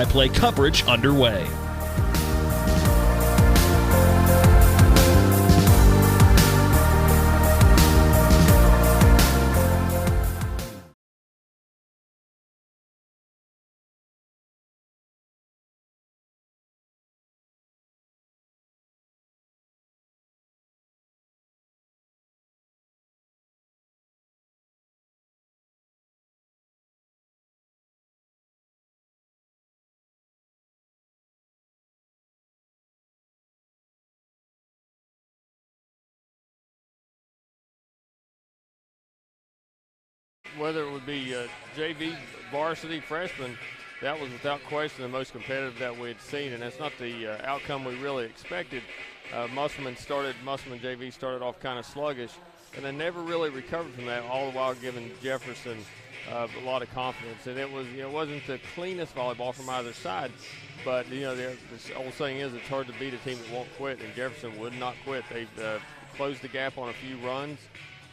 Play coverage underway. Whether it would be JV, varsity, freshman, that was without question the most competitive that we had seen, and that's not the outcome we really expected. Musselman JV started off kind of sluggish, and then never really recovered from that, all the while giving Jefferson a lot of confidence. And it wasn't the cleanest volleyball from either side, but this old saying is it's hard to beat a team that won't quit, and Jefferson would not quit. They closed the gap on a few runs,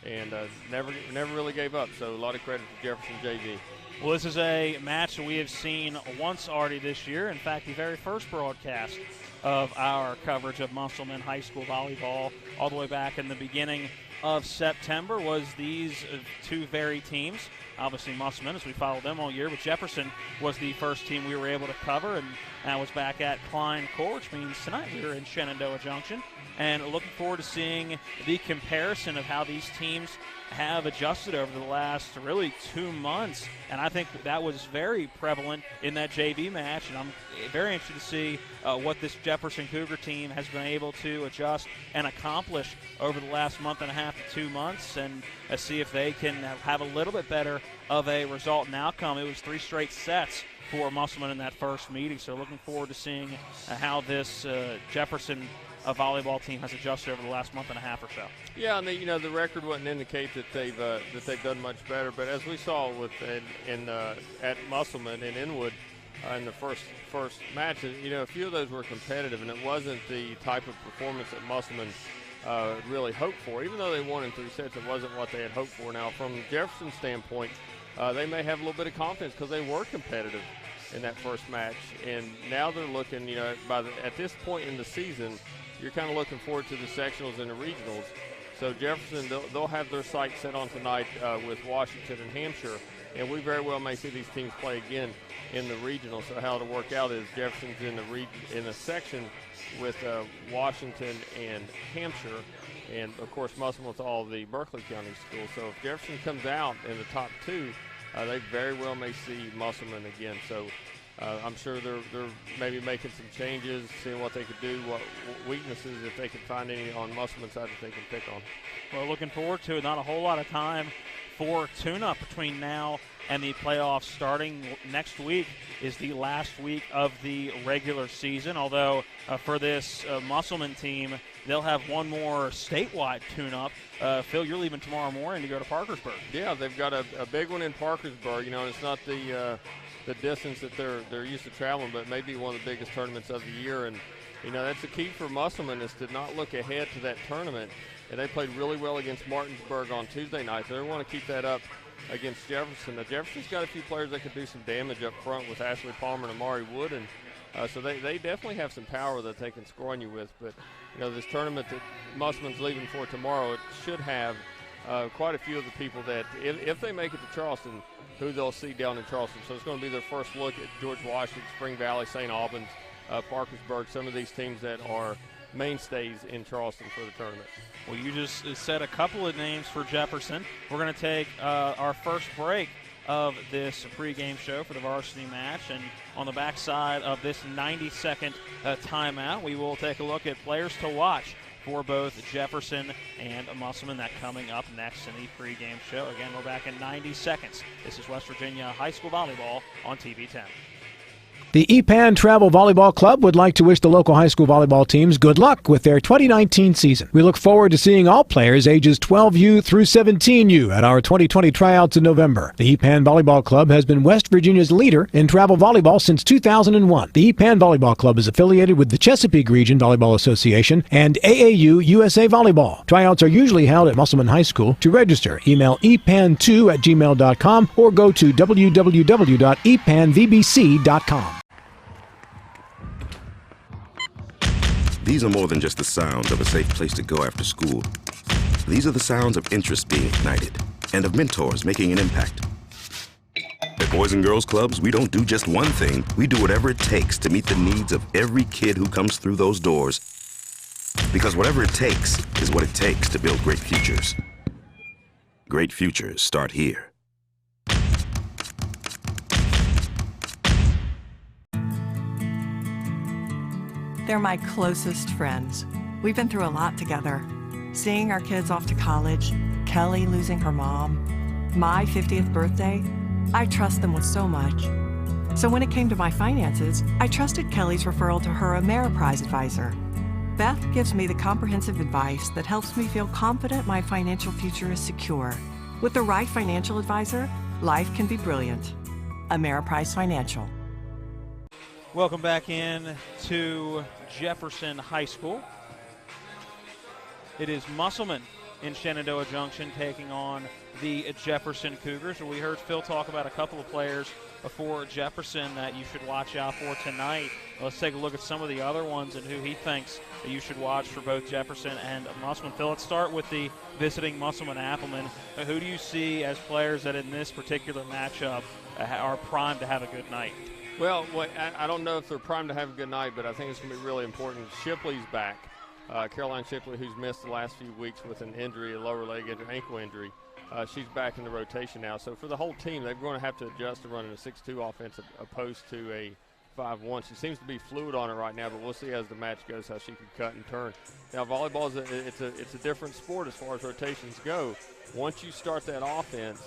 and never really gave up. So a lot of credit to Jefferson JV. Well, this is a match that we have seen once already this year. In fact, the very first broadcast of our coverage of Musselman High School volleyball all the way back in the beginning of September was these two very teams. Obviously Musselman, as we followed them all year, but Jefferson was the first team we were able to cover, and that was back at Klein Court, which means tonight we were in Shenandoah Junction. And looking forward to seeing the comparison of how these teams have adjusted over the last really 2 months. And I think that was very prevalent in that JV match. And I'm very interested to see what this Jefferson Cougar team has been able to adjust and accomplish over the last month and a half to 2 months, and see if they can have a little bit better of a result and outcome. It was 3 straight sets for Musselman in that first meeting. So looking forward to seeing how this Jefferson volleyball team has adjusted over the last month and a half or so. Yeah, and the record wouldn't indicate that they've done much better. But as we saw at Musselman and Inwood in the first match, a few of those were competitive, and it wasn't the type of performance that Musselman really hoped for. Even though they won in 3 sets, it wasn't what they had hoped for. Now, from Jefferson's standpoint, they may have a little bit of confidence because they were competitive in that first match, and now they're looking. At this point in the season, you're kind of looking forward to the sectionals and the regionals. So Jefferson, they'll have their sights set on tonight with Washington and Hampshire, and we very well may see these teams play again in the regional. So how it'll work out is Jefferson's in the section with Washington and Hampshire, and of course Musselman with all the Berkeley County schools. So if Jefferson comes out in the top 2, they very well may see Musselman again. So I'm sure they're maybe making some changes, seeing what they could do, what weaknesses, if they can find any on Musselman's side that they can pick on. Well, looking forward to it. Not a whole lot of time for tune-up between now and the playoffs starting next week is the last week of the regular season, although for this Musselman team, they'll have one more statewide tune-up. Phil, you're leaving tomorrow morning to go to Parkersburg. Yeah, they've got a big one in Parkersburg. And it's not the distance that they're used to traveling, but maybe one of the biggest tournaments of the year. And that's the key for Musselman, is to not look ahead to that tournament. And they played really well against Martinsburg on Tuesday night, so they want to keep that up against Jefferson. Now, Jefferson's got a few players that could do some damage up front with Ashley Palmer and Amari Wood, and so they definitely have some power that they can score on you with. But this tournament that Musselman's leaving for tomorrow, it should have quite a few of the people that, if they make it to Charleston, who they'll see down in Charleston. So it's going to be their first look at George Washington, Spring Valley, St. Albans, Parkersburg, some of these teams that are mainstays in Charleston for the tournament. Well, you just said a couple of names for Jefferson. We're going to take our first break of this pregame show for the varsity match, and on the backside of this 90-second timeout, we will take a look at players to watch for both Jefferson and Musselman. That coming up next in the pregame show. Again, we're back in 90 seconds. This is West Virginia High School Volleyball on TV 10. The EPAN Travel Volleyball Club would like to wish the local high school volleyball teams good luck with their 2019 season. We look forward to seeing all players ages 12U through 17U at our 2020 tryouts in November. The EPAN Volleyball Club has been West Virginia's leader in travel volleyball since 2001. The EPAN Volleyball Club is affiliated with the Chesapeake Region Volleyball Association and AAU USA Volleyball. Tryouts are usually held at Musselman High School. To register, email epan2@gmail.com or go to www.epanvbc.com. These are more than just the sounds of a safe place to go after school. These are the sounds of interest being ignited and of mentors making an impact. At Boys and Girls Clubs, we don't do just one thing. We do whatever it takes to meet the needs of every kid who comes through those doors. Because whatever it takes is what it takes to build great futures. Great futures start here. They're my closest friends. We've been through a lot together. Seeing our kids off to college, Kelly losing her mom, my 50th birthday, I trust them with so much. So when it came to my finances, I trusted Kelly's referral to her Ameriprise advisor. Beth gives me the comprehensive advice that helps me feel confident my financial future is secure. With the right financial advisor, life can be brilliant. Ameriprise Financial. Welcome back in to Jefferson High School. It is Musselman in Shenandoah Junction taking on the Jefferson Cougars. And we heard Phil talk about a couple of players for Jefferson that you should watch out for tonight. Let's take a look at some of the other ones and who he thinks that you should watch for both Jefferson and Musselman. Phil, let's start with the visiting Musselman-Appleman. Who do you see as players that in this particular matchup are primed to have a good night? Well, I don't know if they're primed to have a good night, but I think it's going to be really important. Shipley's back. Caroline Shipley, who's missed the last few weeks with an injury, a lower leg injury, ankle injury. She's back in the rotation now. So for the whole team, they're going to have to adjust to running a 6-2 offense opposed to a 5-1. She seems to be fluid on it right now, but we'll see as the match goes how she can cut and turn. Now, volleyball is it's a different sport as far as rotations go. Once you start that offense,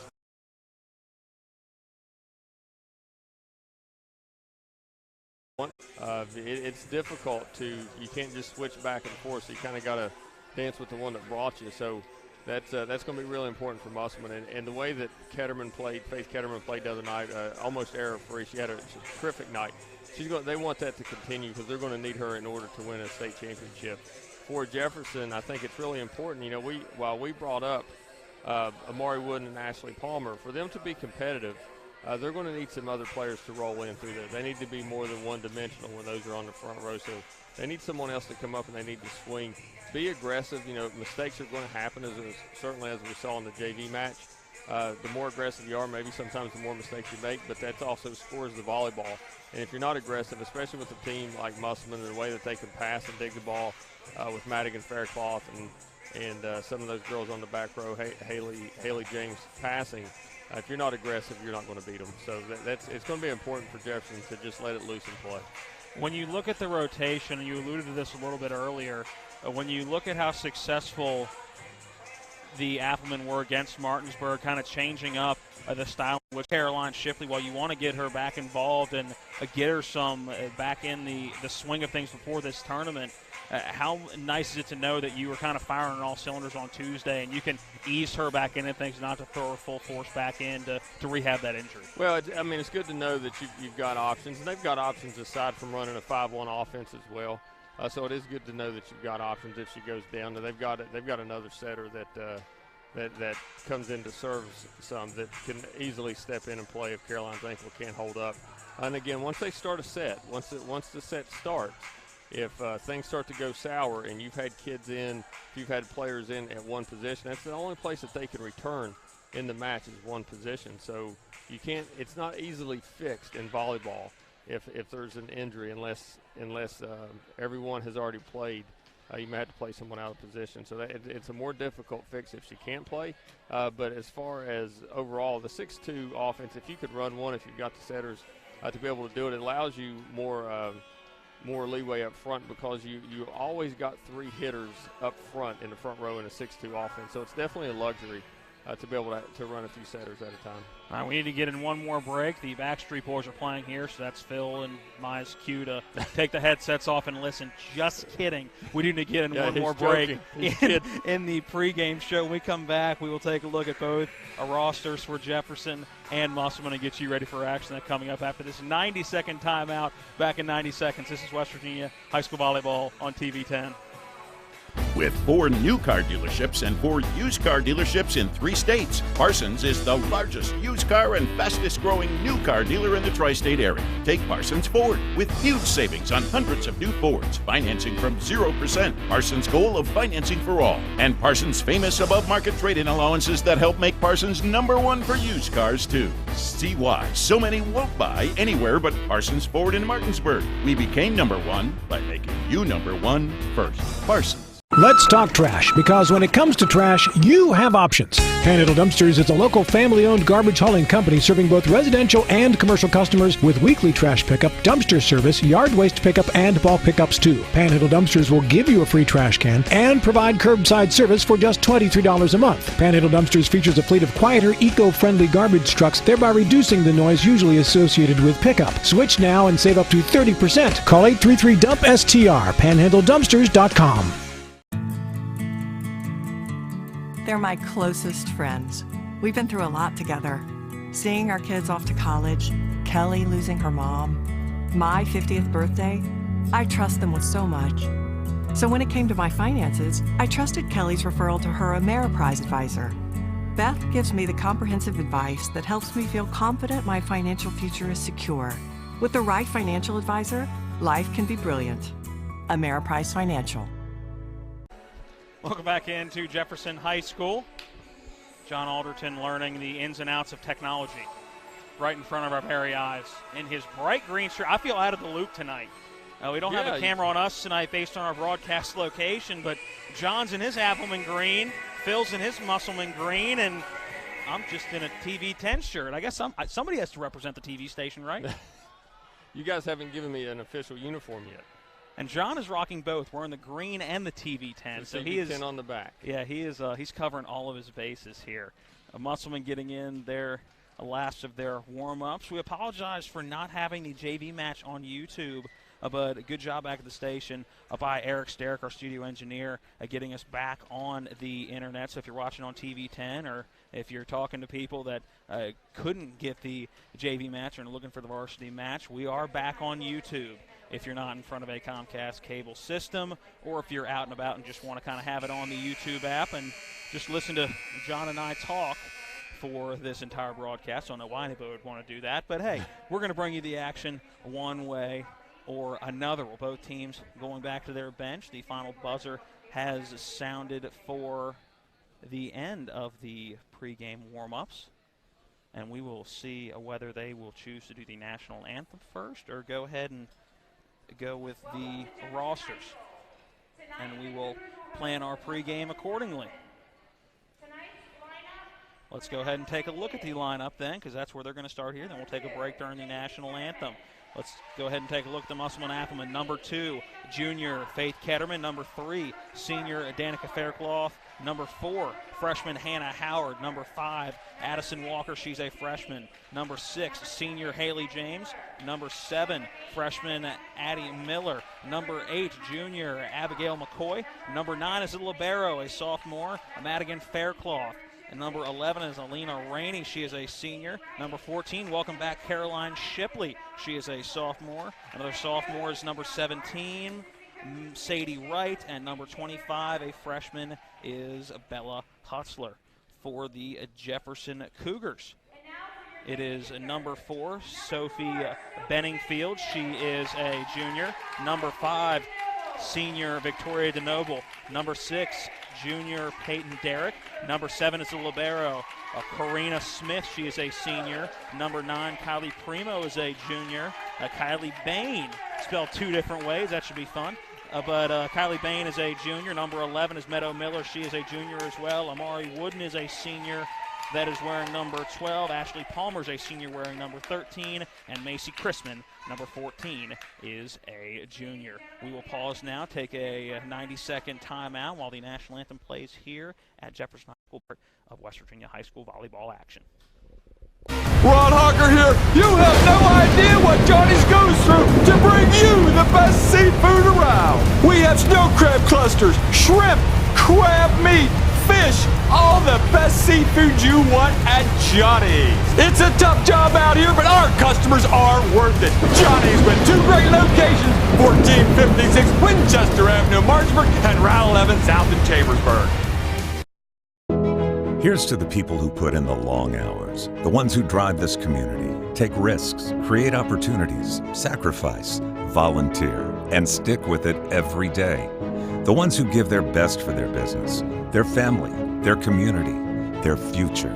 it's difficult you can't just switch back and forth, so you kind of got to dance with the one that brought you. So that's going to be really important for Musselman. And the way that Faith Ketterman played the other night, almost error-free. She had a terrific night. They want that to continue because they're going to need her in order to win a state championship. For Jefferson, I think it's really important. You know, while we brought up Amari Wood and Ashley Palmer, for them to be competitive, they're going to need some other players to roll in through there. They need to be more than one-dimensional when those are on the front row. So they need someone else to come up and they need to swing. Be aggressive. You know, mistakes are going to happen, certainly as we saw in the JV match. The more aggressive you are, maybe sometimes the more mistakes you make, but that's also scores the volleyball. And if you're not aggressive, especially with a team like Musselman and the way that they can pass and dig the ball with Madigan Faircloth and some of those girls on the back row, Haley James passing, if you're not aggressive, you're not going to beat them. So it's going to be important for Jefferson to just let it loose and play. When you look at the rotation, and you alluded to this a little bit earlier, when you look at how successful the Applemen were against Martinsburg, kind of changing up the style with Caroline Shipley, while you want to get her back involved and get her some back in the swing of things before this tournament, how nice is it to know that you were kind of firing on all cylinders on Tuesday and you can ease her back into things, not to throw her full force back in to rehab that injury? Well, it's good to know that you've got options, and they've got options aside from running a 5-1 offense as well. So it is good to know that you've got options if she goes down. And they've got another setter that comes in to serve some that can easily step in and play if Caroline's ankle can't hold up. And again, once they start a set, once the set starts, if things start to go sour and you've had kids in, if you've had players in at one position, that's the only place that they can return in the match is one position. So it's not easily fixed in volleyball if there's an injury unless everyone has already played. You may have to play someone out of position. So it's a more difficult fix if she can't play. But as far as overall, the 6-2 offense, if you could run one, if you've got the setters to be able to do it, it allows you more leeway up front because you always got 3 hitters up front in the front row in a 6-2 offense. So it's definitely a luxury to be able to run a few setters at a time. All right, we need to get in one more break. The Backstreet Boys are playing here, so that's Phil and Maya's cue to take the headsets off and listen. Just kidding. We need to get in one more break in the pregame show. When we come back, we will take a look at both rosters for Jefferson and Musselman and get you ready for action that's coming up after this 90-second timeout. Back in 90 seconds. This is West Virginia High School Volleyball on TV 10. With 4 new car dealerships and 4 used car dealerships in 3 states, Parsons is the largest used car and fastest growing new car dealer in the tri-state area. Take Parsons Ford with huge savings on hundreds of new Fords, financing from 0%. Parsons' goal of financing for all. And Parsons' famous above-market trade-in allowances that help make Parsons #1 for used cars, too. See why so many won't buy anywhere but Parsons Ford in Martinsburg. We became #1 by making you #1 first. Parsons. Let's talk trash, because when it comes to trash, you have options. Panhandle Dumpsters is a local family-owned garbage hauling company serving both residential and commercial customers with weekly trash pickup, dumpster service, yard waste pickup, and bulk pickups too. Panhandle Dumpsters will give you a free trash can and provide curbside service for just $23 a month. Panhandle Dumpsters features a fleet of quieter, eco-friendly garbage trucks, thereby reducing the noise usually associated with pickup. Switch now and save up to 30%. Call 833-DUMP-STR, panhandledumpsters.com. They're my closest friends. We've been through a lot together. Seeing our kids off to college, Kelly losing her mom, my 50th birthday. I trust them with so much. So when it came to my finances, I trusted Kelly's referral to her Ameriprise advisor. Beth gives me the comprehensive advice that helps me feel confident my financial future is secure. With the right financial advisor, life can be brilliant. Ameriprise Financial. Welcome back into Jefferson High School. John Alderton learning the ins and outs of technology right in front of our very eyes in his bright green shirt. I feel out of the loop tonight. We don't have a camera on us tonight based on our broadcast location, but John's in his Appleman green, Phil's in his Musselman green, and I'm just in a TV 10 shirt. I guess somebody has to represent the TV station, right? You guys haven't given me an official uniform yet. And John is rocking both, wearing the green and the TV 10. So he is 10 on the back. Yeah, he is. He's covering all of his bases here. Musselman getting in their last of their warm-ups. We apologize for not having the JV match on YouTube, but a good job back at the station by Eric Sterrick, our studio engineer, getting us back on the internet. So if you're watching on TV 10, or if you're talking to people that couldn't get the JV match and are looking for the varsity match, we are back on YouTube. If you're not in front of a Comcast cable system, or if you're out and about and just want to kind of have it on the YouTube app and just listen to John and I talk for this entire broadcast. I don't know why anybody would want to do that, but hey, we're going to bring you the action one way or another. Well, both teams going back to their bench. The final buzzer has sounded for the end of the pregame warm-ups, and we will see whether they will choose to do the national anthem first or go ahead and go with the rosters, and we will plan our pregame accordingly. Let's go ahead and take a look at the lineup then, because that's where they're going to start here. Then we'll take a break during the national anthem. Let's go ahead and take a look at the Musselman Appleman. Number 2, junior Faith Ketterman. Number 3, senior Danica Faircloth. Number 4, freshman Hannah Howard. Number 5, Addison Walker. She's a freshman. Number 6, senior Haley James. Number 7, freshman Addie Miller. Number 8, junior Abigail McCoy. Number 9 is a libero, a sophomore, Madigan Faircloth. And number 11 is Alina Rainey. She is a senior. Number 14, welcome back, Caroline Shipley. She is a sophomore. Another sophomore is number 17, Sadie Wright. And number 25, a freshman, is Bella Hutzler for the Jefferson Cougars. It is number 4, Sophie Benningfield. She is a junior. Number 5, senior Victoria DeNoble. Number 6, junior Peyton Derrick. Number 7 is the libero, Karina Smith. She is a senior. Number 9, Kylie Primo, is a junior. Kylie Bain, spelled 2 different ways. That should be fun. But Kylie Bain is a junior. Number 11 is Meadow Miller. She is a junior as well. Amari Wooden is a senior. That is wearing number 12. Ashley Palmer is a senior wearing number 13. And Macy Chrisman, number 14, is a junior. We will pause now, take a 90-second timeout while the national anthem plays here at Jefferson High School, part of West Virginia High School volleyball action. Ron Hawker here. You have no idea what Johnny's goes through to bring you the best seafood around. We have snow crab clusters, shrimp, crab meat, fish, all the best seafood you want at Johnny's. It's a tough job out here, but our customers are worth it. Johnny's with 2 great locations 1456 Winchester Avenue, Martinsburg, and Route 11 south in Chambersburg. Here's to the people who put in the long hours, the ones who drive this community, take risks, create opportunities, sacrifice, volunteer, and stick with it every day. The ones who give their best for their business, their family, their community, their future.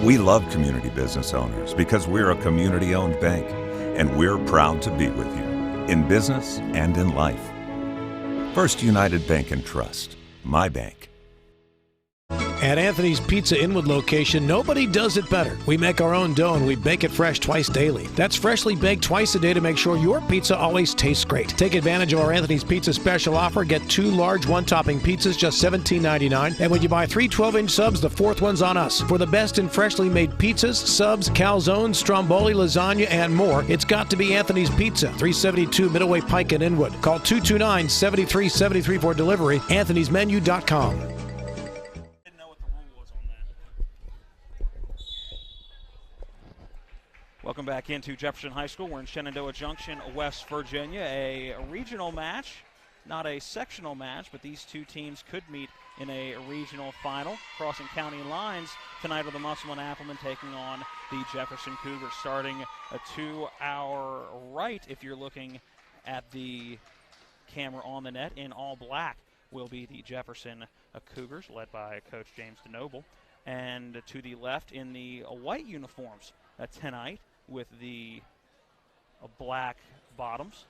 We love community business owners because we're a community-owned bank, and we're proud to be with you, in business and in life. First United Bank and Trust, my bank. At Anthony's Pizza Inwood location, nobody does it better. We make our own dough and we bake it fresh twice daily. That's freshly baked twice a day to make sure your pizza always tastes great. Take advantage of our Anthony's Pizza special offer. Get 2 large one-topping pizzas, just $17.99. And when you buy 3 12-inch subs, the 4th one's on us. For the best in freshly made pizzas, subs, calzones, stromboli, lasagna, and more, it's got to be Anthony's Pizza, 372 Middleway Pike in Inwood. Call 229-7373 for delivery. Anthony'sMenu.com. Welcome back into Jefferson High School. We're in Shenandoah Junction, West Virginia. A regional match, not a sectional match, but these two teams could meet in a regional final. Crossing county lines tonight are the Musselman Applemen taking on the Jefferson Cougars. Starting to our right, if you're looking at the camera on the net, in all black will be the Jefferson Cougars, led by Coach James DeNoble. And to the left, in the white uniforms tonight, with the black bottoms,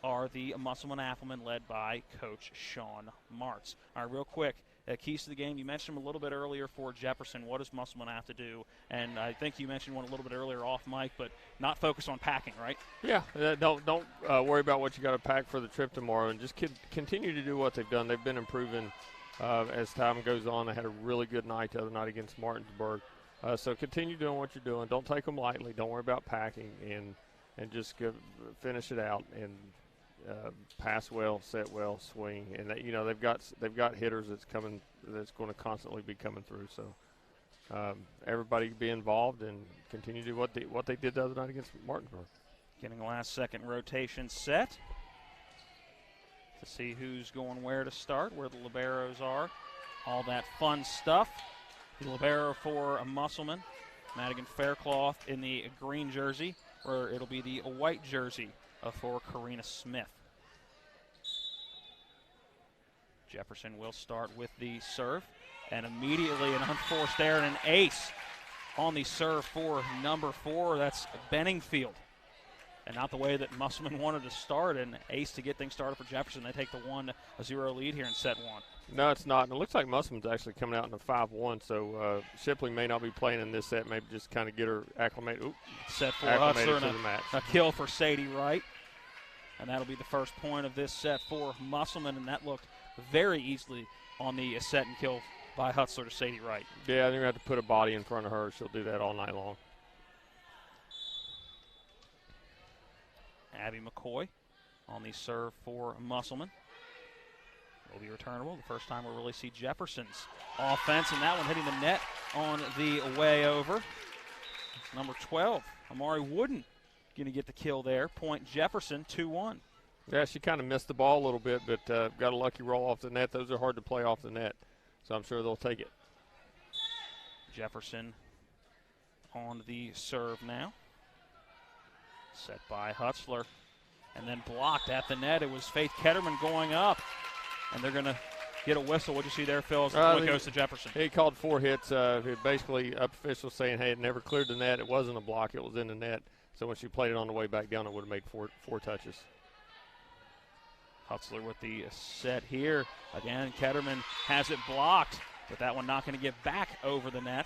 are the Musselman Applemen, led by Coach Sean Martz. All right, real quick, keys to the game. You mentioned them a little bit earlier for Jefferson. What does Musselman have to do? And I think you mentioned one a little bit earlier off mic, but not focus on packing, right? Yeah, don't worry about what you got to pack for the trip tomorrow, and just continue to do what they've done. They've been improving as time goes on. They had a really good night the other night against Martinsburg. So continue doing what you're doing. Don't take them lightly. Don't worry about packing, and just finish it out and pass well, set well, swing. And they've got hitters that's going to constantly be coming through. So everybody be involved and continue to do what they did the other night against Martinsburg. Getting the last second rotation set to see who's going where to start, where the liberos are, all that fun stuff. The libero for Musselman, Madigan Faircloth in the green jersey, or it'll be the white jersey for Karina Smith. Jefferson will start with the serve, and immediately an unforced error and an ace on the serve for number 4. That's Benningfield. And not the way that Musselman wanted to start, an ace to get things started for Jefferson. They take the 1-0 lead here in set 1. No, it's not. And it looks like Musselman's actually coming out in a 5-1, so Shipley may not be playing in this set, maybe just kind of get her acclimated. Set for Hutzler and a kill for Sadie Wright. And that'll be the first point of this set for Musselman, and that looked very easily on the set and kill by Hutzler to Sadie Wright. Yeah, they're going to have to put a body in front of her. She'll do that all night long. Abby McCoy on the serve for Musselman. Will be returnable. The first time we'll really see Jefferson's offense, and that one hitting the net on the way over. It's number 12, Amari Wooden, going to get the kill there. Point Jefferson, 2-1. Yeah, she kind of missed the ball a little bit, but got a lucky roll off the net. Those are hard to play off the net, so I'm sure they'll take it. Jefferson on the serve now. Set by Hutzler, and then blocked at the net. It was Faith Ketterman going up, and they're going to get a whistle. What did you see there, Phil, as the point goes to Jefferson? He called 4 hits. Basically, up officials saying, hey, it never cleared the net. It wasn't a block. It was in the net. So when she played it on the way back down, it would have made four touches. Hutzler with the set here. Again, Ketterman has it blocked, but that one not going to get back over the net.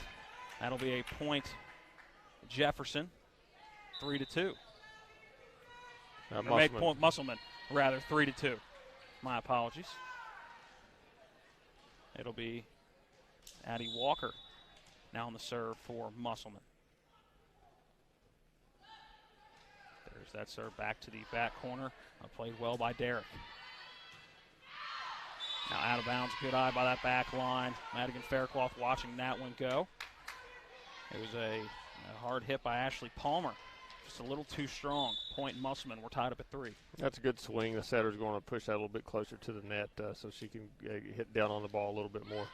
That'll be a point Jefferson, 3-2. Make point Musselman, rather, 3-2. My apologies. It'll be Addie Walker now on the serve for Musselman. There's that serve back to the back corner. Played well by Derek. Now out of bounds, good eye by that back line. Madigan Faircloth watching that one go. It was a hard hit by Ashley Palmer just a little too strong. Point Musselman, we're tied up at 3. That's a good swing. The setter's going to push that a little bit closer to the net so she can hit down on the ball a little bit more.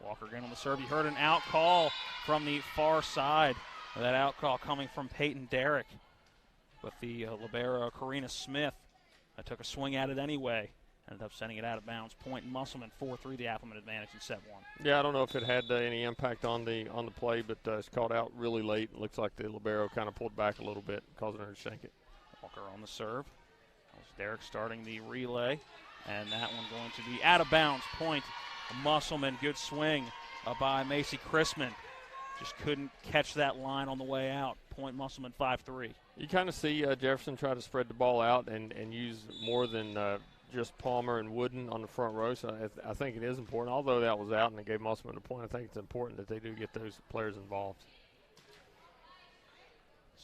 Walker again on the serve. You heard an out call from the far side. That out call coming from Peyton Derrick. But the libero, Karina Smith, took a swing at it anyway. Ended up sending it out of bounds. Point Musselman 4-3, the Appleman advantage in set 1. Yeah, I don't know if it had any impact on the play, but it's called out really late. It looks like the libero kind of pulled back a little bit, causing her to shank it. Walker on the serve. That was Derrick starting the relay. And that one going to be out of bounds. Point Musselman, good swing by Macy Chrisman. Just couldn't catch that line on the way out. Point Musselman 5-3. You kind of see Jefferson try to spread the ball out and use more than just Palmer and Wooden on the front row. So I think it is important. Although that was out and it gave Musselman a point, I think it's important that they do get those players involved.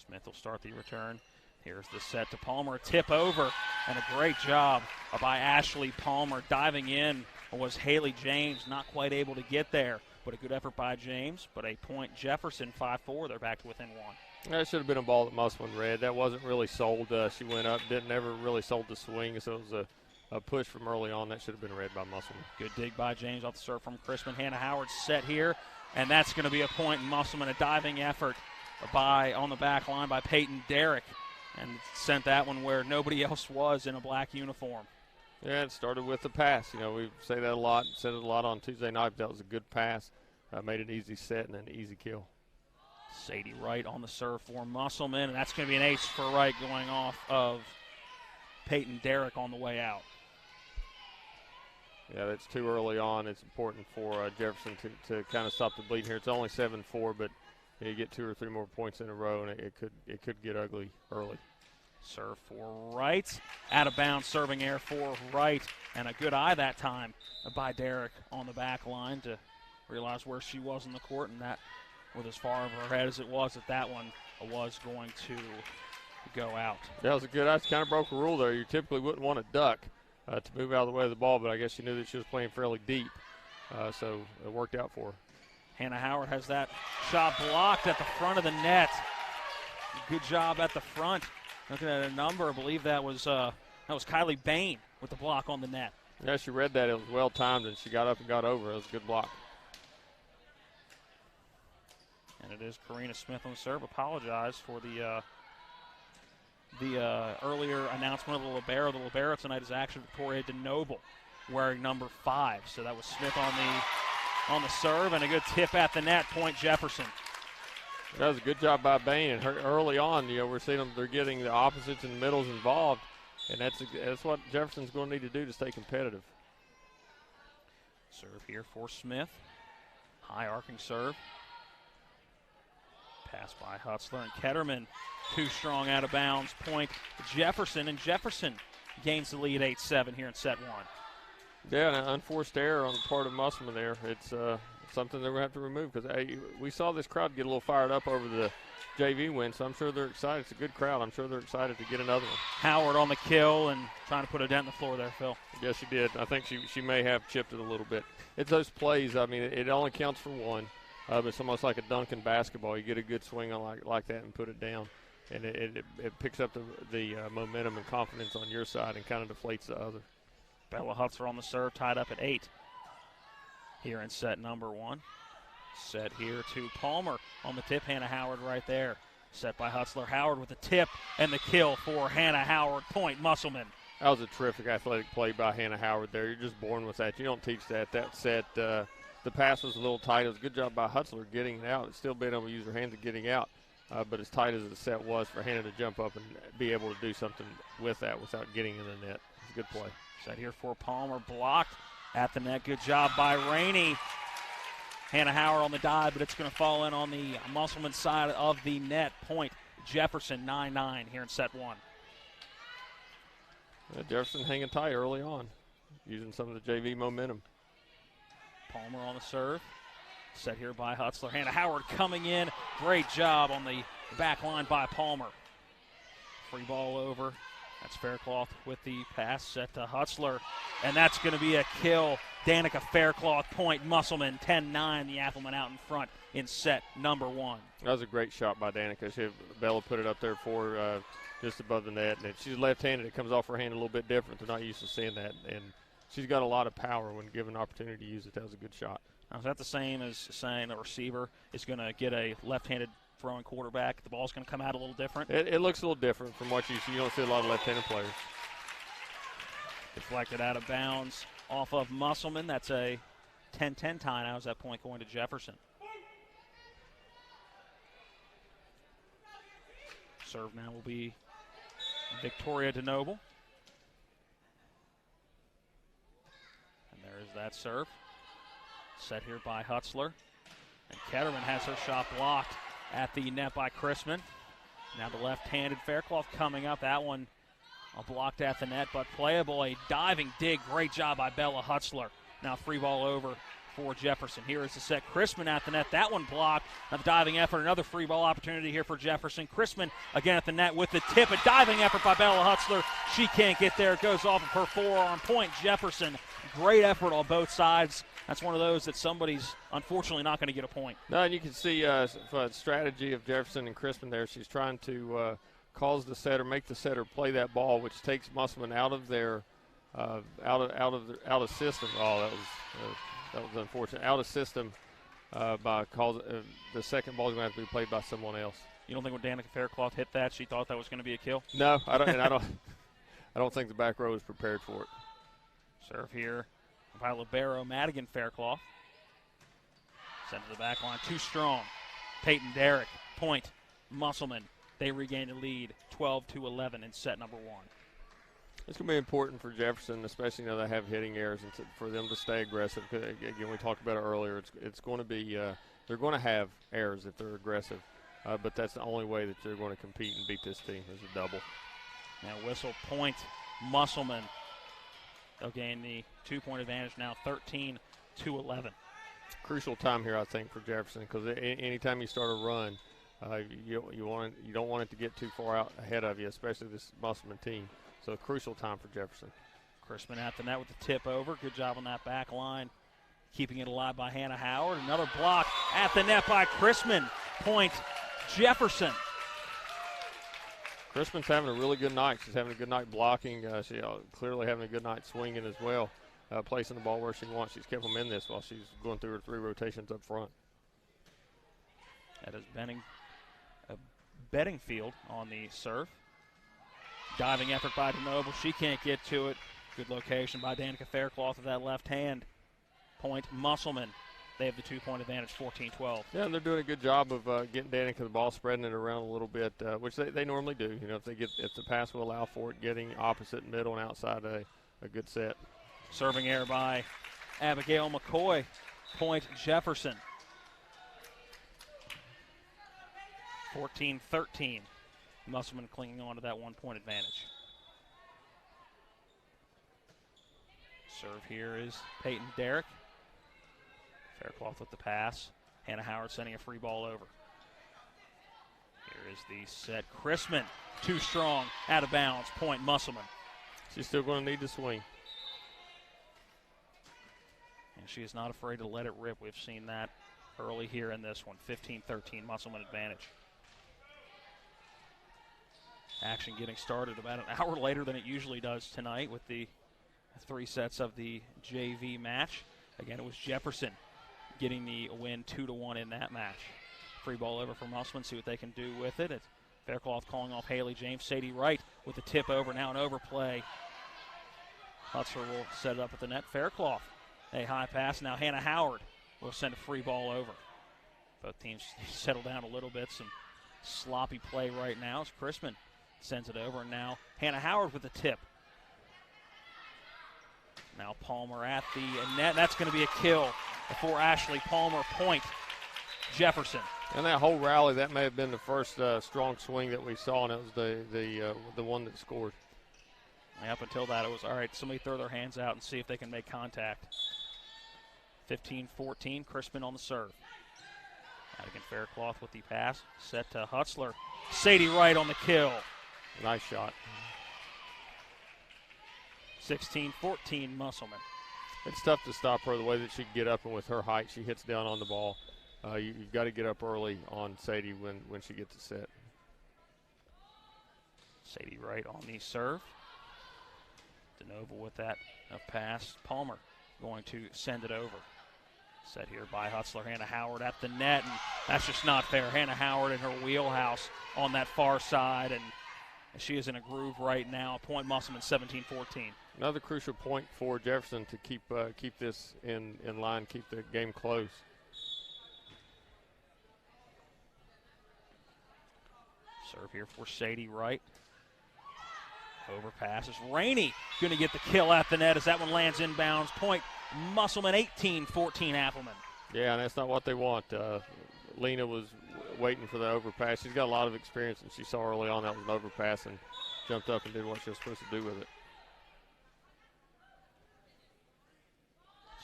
Smith will start the return. Here's the set to Palmer. Tip over, and a great job by Ashley Palmer. Diving in was Haley James, not quite able to get there, but a good effort by James. But a point Jefferson, 5-4. They're back to within 1. That should have been a ball that Musselman read. That wasn't really sold. She went up, never really sold the swing, so it was a push from early on. That should have been read by Musselman. Good dig by James off the serve from Chrisman. Hannah Howard set here, and that's going to be a point in Musselman. A diving effort on the back line by Peyton Derrick, and sent that one where nobody else was in a black uniform. Yeah, it started with the pass. You know, we say that a lot, said it a lot on Tuesday night. That was a good pass. Made an easy set and an easy kill. Sadie Wright on the serve for Musselman, and that's going to be an ace for Wright going off of Peyton Derrick on the way out. Yeah, that's too early on. It's important for Jefferson to kind of stop the bleeding here. It's only 7-4, but you get 2 or 3 more points in a row, and it could get ugly early. Serve for Wright. Out of bounds, serving air for Wright. And a good eye that time by Derrick on the back line to realize where she was in the court, and that with as far over her head as it was, that one was going to go out. That was a good eye. Kind of broke a rule there. You typically wouldn't want to duck to move out of the way of the ball, but I guess she knew that she was playing fairly deep, so it worked out for her. Hannah Howard has that shot blocked at the front of the net. Good job at the front. Looking at a number, I believe that was Kylie Bain with the block on the net. Yeah, she read that. It was well timed, and she got up and got over. It was a good block. And it is Karina Smith on the serve. Apologize for the earlier announcement of the libero. The libero tonight is actually Victoria DeNoble, wearing number 5. So that was Smith on the serve, and a good tip at the net. Point Jefferson. That was a good job by Bain, and early on, we're seeing them. They're getting the opposites and middles involved, and that's what Jefferson's going to need to do to stay competitive. Serve here for Smith. High arcing serve. Pass by Hutzler and Ketterman. Too strong out of bounds. Point Jefferson, and Jefferson gains the lead 8-7 here in set 1. Yeah, an unforced error on the part of Musselman there. It's something they're going to have to remove because we saw this crowd get a little fired up over the JV win, so I'm sure they're excited. It's a good crowd. I'm sure they're excited to get another one. Howard on the kill and trying to put a dent in the floor there, Phil. Yes, she did. I think she may have chipped it a little bit. It's those plays. I mean, it only counts for one. But it's almost like a dunk in basketball. You get a good swing on like that and put it down, and it picks up the momentum and confidence on your side and kind of deflates the other. Bella Hutzler on the serve, tied up at 8 here in set number 1. Set here to Palmer on the tip. Hannah Howard right there. Set by Hutzler. Howard with the tip and the kill for Hannah Howard. Point Musselman. That was a terrific athletic play by Hannah Howard there. You're just born with that. You don't teach that. That set, the pass was a little tight. It was a good job by Hutzler getting it out. It's still being able to use her hands and getting out. But as tight as the set was for Hannah to jump up and be able to do something with that without getting in the net. It's a good play. Set here for Palmer, blocked at the net. Good job by Rainey. Hannah Howard on the dive, but it's going to fall in on the Musselman side of the net. Point Jefferson 9-9 here in set 1. Jefferson hanging tight early on, using some of the JV momentum. Palmer on the serve. Set here by Hutzler. Hannah Howard coming in. Great job on the back line by Palmer. Free ball over That's Faircloth with the pass set to Hutzler, and that's going to be a kill. Danica Faircloth point, Musselman 10-9, the Appleman out in front in set number 1. That was a great shot by Danica. Bella put it up there for just above the net, and she's left-handed. It comes off her hand a little bit different. They're not used to seeing that, and she's got a lot of power when given an opportunity to use it. That was a good shot. Now, is that the same as saying a receiver is going to get a left-handed throwing quarterback? The ball's going to come out a little different? It looks a little different from what you see. You don't see a lot of left-handed players. Deflected out of bounds off of Musselman. That's a 10-10 tie now as that point going to Jefferson. Serve now will be Victoria DeNoble. And there is that serve. Set here by Hutzler. And Ketterman has her shot blocked at the net by Chrisman. Now the left-handed Faircloth coming up. That one blocked at the net, but playable. A diving dig. Great job by Bella Hutzler. Now free ball over for Jefferson. Here is the set. Chrisman at the net. That one blocked. Now the diving effort. Another free ball opportunity here for Jefferson. Chrisman again at the net with the tip. A diving effort by Bella Hutzler. She can't get there. It goes off of her forearm. Point Jefferson. Great effort on both sides. That's one of those that somebody's unfortunately not going to get a point. No, and you can see a strategy of Jefferson and Crispin there. She's trying to cause the setter, make the setter play that ball, which takes Musselman out of their out of system. Oh, that was unfortunate. Out of system by cause the second ball is going to have to be played by someone else. You don't think when Danica Faircloth hit that, she thought that was going to be a kill? No, I don't. And I don't think the back row was prepared for it. Serve here by Libero Madigan Faircloth. Sent to the back line, too strong. Peyton Derrick, point, Musselman. They regain the lead, 12-11 in set number 1. It's going to be important for Jefferson, especially now they have hitting errors, and for them to stay aggressive. Again, we talked about it earlier. It's going to be they're going to have errors if they're aggressive, but that's the only way that they're going to compete and beat this team is a double. Now whistle, point, Musselman. They'll gain the 2-point advantage now, 13-11. Crucial time here, I think, for Jefferson, because anytime you start a run, you don't want it to get too far out ahead of you, especially this Musselman team. So a crucial time for Jefferson. Chrisman at the net with the tip over. Good job on that back line. Keeping it alive by Hannah Howard. Another block at the net by Chrisman. Point Jefferson. Crispin's having a really good night. She's having a good night blocking. She's clearly having a good night swinging as well, placing the ball where she wants. She's kept them in this while she's going through her 3 rotations up front. That is Beddingfield on the serve. Diving effort by DeNoble. She can't get to it. Good location by Danica Faircloth with that left hand. Point Musselman. They have the 2-point advantage, 14-12. Yeah, and they're doing a good job of getting Danica the ball, spreading it around a little bit, which they normally do. You know, if the pass will allow for it, getting opposite, middle, and outside a good set. Serving error by Abigail McCoy. Point Jefferson. 14-13. Musselman clinging on to that 1-point advantage. Serve here is Peyton Derrick. Faircloth with the pass. Hannah Howard sending a free ball over. Here is the set. Chrisman, too strong, out of bounds. Point Musselman. She's still going to need to swing. And she is not afraid to let it rip. We've seen that early here in this one. 15-13, Musselman advantage. Action getting started about an hour later than it usually does tonight with the 3 sets of the JV match. Again, it was Jefferson getting the win 2-1 in that match. Free ball over for Musselman, see what they can do with it. It's Faircloth calling off Haley James. Sadie Wright with the tip over, now an overplay. Hutzler will set it up at the net. Faircloth, a high pass. Now Hannah Howard will send a free ball over. Both teams settle down a little bit. Some sloppy play right now as Chrisman sends it over, and now Hannah Howard with the tip. Now Palmer at the net. That's going to be a kill for Ashley Palmer. Point Jefferson. And that whole rally, that may have been the first strong swing that we saw, and it was the one that scored. Up until that, it was, all right, somebody throw their hands out and see if they can make contact. 15-14, Crispin on the serve. Madigan Faircloth with the pass. Set to Hutzler. Sadie Wright on the kill. Nice shot. 16-14 Musselman. It's tough to stop her the way that she can get up, and with her height, she hits down on the ball. You've got to get up early on Sadie when she gets a set. Sadie Wright on the serve. DeNoble with that pass. Palmer going to send it over. Set here by Hutzler. Hannah Howard at the net, and that's just not fair. Hannah Howard in her wheelhouse on that far side, and she is in a groove right now. Point Musselman 17-14. Another crucial point for Jefferson to keep this in line, keep the game close. Serve here for Sadie Wright. Overpass is Rainey going to get the kill at the net as that one lands inbounds. Point Musselman 18-14 Appleman. Yeah, and that's not what they want. Lena was waiting for the overpass. She's got a lot of experience, and she saw early on that was an overpass and jumped up and did what she was supposed to do with it.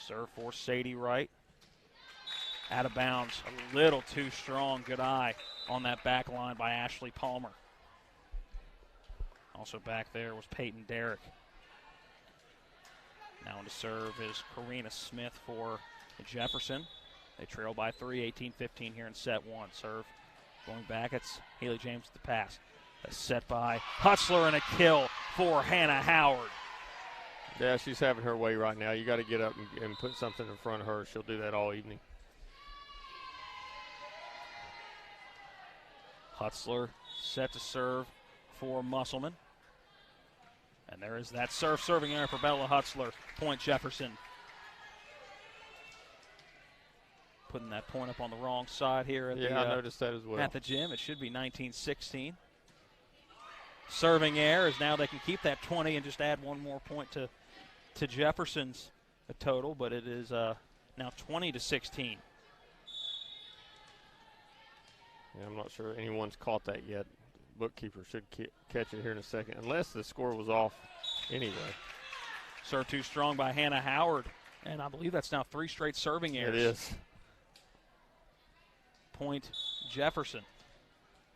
Serve for Sadie Wright. Out of bounds, a little too strong. Good eye on that back line by Ashley Palmer. Also back there was Peyton Derrick. Now on to serve is Karina Smith for Jefferson. They trail by 3, 18-15 here in set one. Serve going back, it's Haley James with the pass. A set by Hutzler and a kill for Hannah Howard. Yeah, she's having her way right now. You got to get up and put something in front of her. She'll do that all evening. Hutzler set to serve for Musselman. And there is that serving error for Bella Hutzler. Point Jefferson. Putting that point up on the wrong side here at I noticed that as well. At the gym. It should be 19-16. Serving error is now they can keep that 20 and just add one more point to Jefferson's total, but it is now 20-16. Yeah, I'm not sure anyone's caught that yet. Bookkeeper should catch it here in a second, unless the score was off anyway. Serve too strong by Hannah Howard, and I believe that's now 3 straight serving errors. It is. Point Jefferson.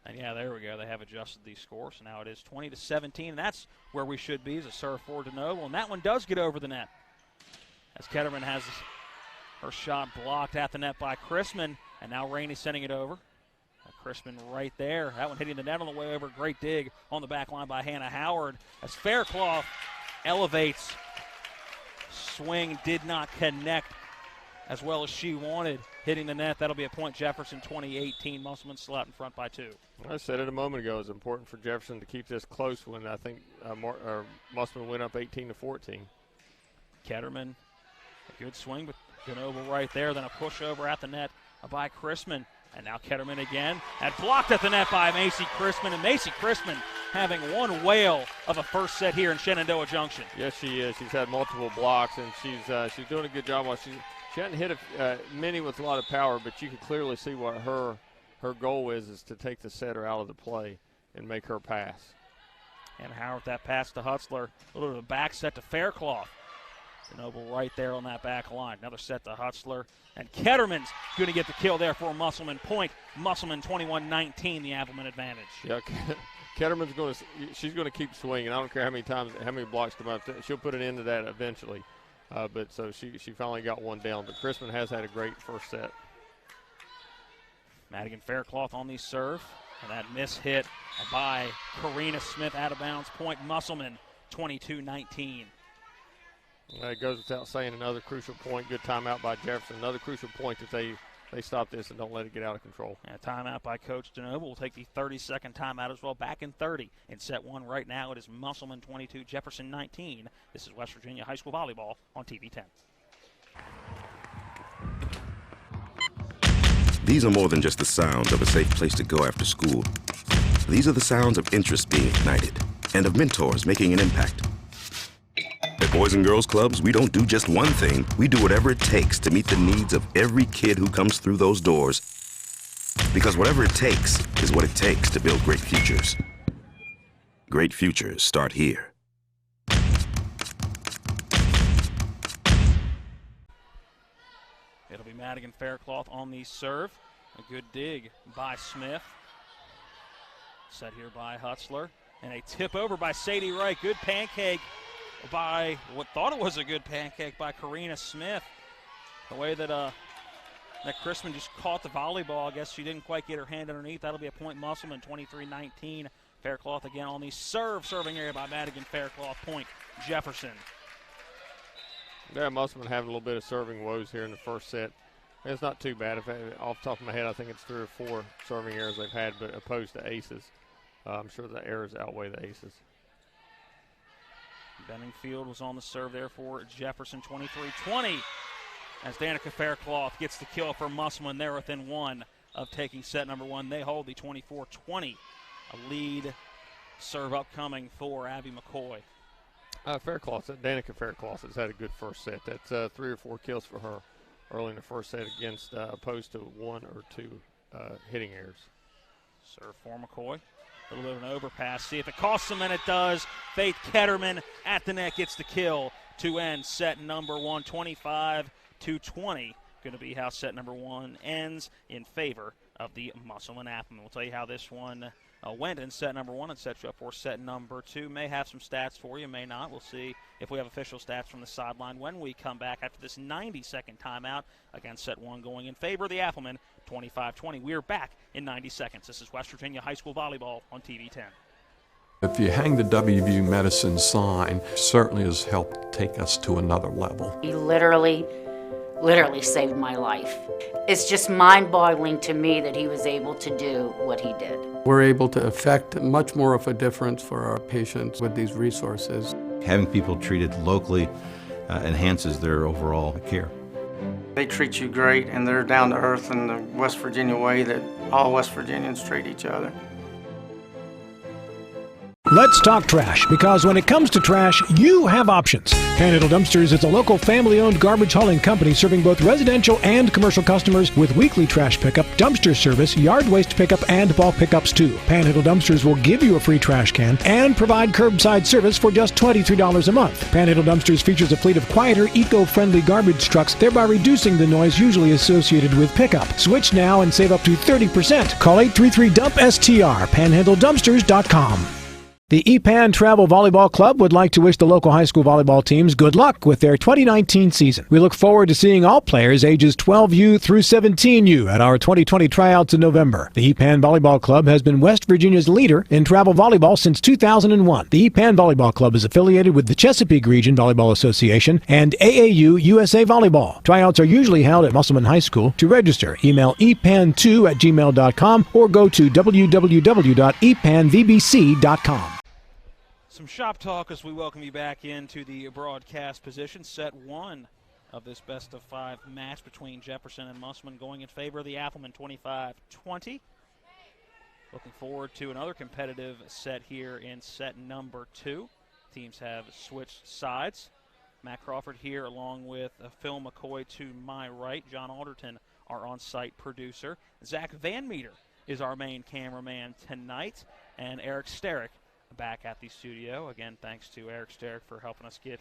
And yeah, there we go. They have adjusted these scores. So now it is 20-17, and that's where we should be as a serve for DeNoble. And that one does get over the net. As Ketterman has her shot blocked at the net by Chrisman, and now Rainey sending it over. Chrisman right there. That one hitting the net on the way over. Great dig on the back line by Hannah Howard. As Faircloth elevates. Swing did not connect as well as she wanted. Hitting the net. That'll be a point Jefferson 20-18. Musselman still out in front by 2. I said it a moment ago. It's important for Jefferson to keep this close when I think Musselman went up 18-14. Ketterman, a good swing with DeNoble right there. Then a pushover at the net by Chrisman. And now Ketterman again. And blocked at the net by Macy Chrisman. And Macy Chrisman having one whale of a first set here in Shenandoah Junction. Yes, she is. She's had multiple blocks, and she's doing a good job. She hadn't hit many with a lot of power, but you can clearly see what her goal is to take the setter out of the play and make her pass. And Howard with that pass to Hutzler. A little bit of a back set to Faircloth. DeNoble right there on that back line. Another set to Hutzler. And Ketterman's going to get the kill there for Musselman. Point Musselman 21-19, the Appleman advantage. Yeah, Ketterman's she's going to keep swinging. I don't care how many blocks come up. She'll put an end to that eventually. But so she finally got one down. But Chrisman has had a great first set. Madigan Faircloth on the serve. And that miss hit by Karina Smith out of bounds. Point Musselman 22-19. It goes without saying, another crucial point. Good timeout by Jefferson. Another crucial point that they stop this and don't let it get out of control. And a timeout by Coach DeNoble. We'll take the 30-second timeout as well. Back in 30 in set one right now. It is Musselman 22, Jefferson 19. This is West Virginia High School Volleyball on TV 10. These are more than just the sounds of a safe place to go after school. These are the sounds of interest being ignited and of mentors making an impact. At Boys and Girls Clubs, we don't do just one thing. We do whatever it takes to meet the needs of every kid who comes through those doors. Because whatever it takes is what it takes to build great futures. Great futures start here. It'll be Madigan Faircloth on the serve. A good dig by Smith. Set here by Hutzler. And a tip over by Sadie Wright. Good pancake by what thought it was a good pancake by Karina Smith. The way that that Chrisman just caught the volleyball, I guess she didn't quite get her hand underneath. That'll be a point Musselman, 23-19. Faircloth again on the serving area by Madigan Faircloth. Point Jefferson. Yeah, Musselman having a little bit of serving woes here in the first set. It's not too bad. Off the top of my head, I think it's 3 or 4 serving errors they've had, but opposed to aces. I'm sure the errors outweigh the aces. Benningfield was on the serve there for Jefferson, 23-20. As Danica Faircloth gets the kill for Musselman, they're within 1 of taking set number 1. They hold the 24-20. A lead serve upcoming for Abby McCoy. Danica Faircloth has had a good first set. That's 3 or 4 kills for her early in the first set against opposed to 1 or 2 hitting errors. Serve for McCoy. A little bit of an overpass. See if it costs them, and it does. Faith Ketterman at the net gets the kill to end set number 1, 25-20. Going to be how set number 1 ends in favor of the Musselman Applemen. We'll tell you how this one went in set number 1 and set you up for set number 2. May have some stats for you, may not. We'll see if we have official stats from the sideline when we come back after this 90-second timeout. Again, set 1 going in favor of the Applemen, 25-20. We are back in 90 seconds. This is West Virginia High School Volleyball on TV 10. If you hang the WVU Medicine sign, certainly has helped take us to another level. He literally saved my life. It's just mind-boggling to me that he was able to do what he did. We're able to affect much more of a difference for our patients with these resources. Having people treated locally enhances their overall care. They treat you great, and they're down to earth in the West Virginia way that all West Virginians treat each other. Let's talk trash, because when it comes to trash, you have options. Panhandle Dumpsters is a local family-owned garbage hauling company serving both residential and commercial customers with weekly trash pickup, dumpster service, yard waste pickup, and bulk pickups too. Panhandle Dumpsters will give you a free trash can and provide curbside service for just $23 a month. Panhandle Dumpsters features a fleet of quieter, eco-friendly garbage trucks, thereby reducing the noise usually associated with pickup. Switch now and save up to 30%. Call 833-DUMP-STR, panhandledumpsters.com. The EPAN Travel Volleyball Club would like to wish the local high school volleyball teams good luck with their 2019 season. We look forward to seeing all players ages 12U through 17U at our 2020 tryouts in November. The EPAN Volleyball Club has been West Virginia's leader in travel volleyball since 2001. The EPAN Volleyball Club is affiliated with the Chesapeake Region Volleyball Association and AAU USA Volleyball. Tryouts are usually held at Musselman High School. To register, email epan2@gmail.com or go to www.epanvbc.com. Some shop talk as we welcome you back into the broadcast position. Set 1 of this best-of-5 match between Jefferson and Musselman going in favor of the Applemen, 25-20. Looking forward to another competitive set here in set number 2. Teams have switched sides. Matt Crawford here along with Phil McCoy to my right. John Alderton, our on-site producer. Zach Van Meter is our main cameraman tonight. And Eric Sterick back at the studio. Again, thanks to Eric Sterick for helping us get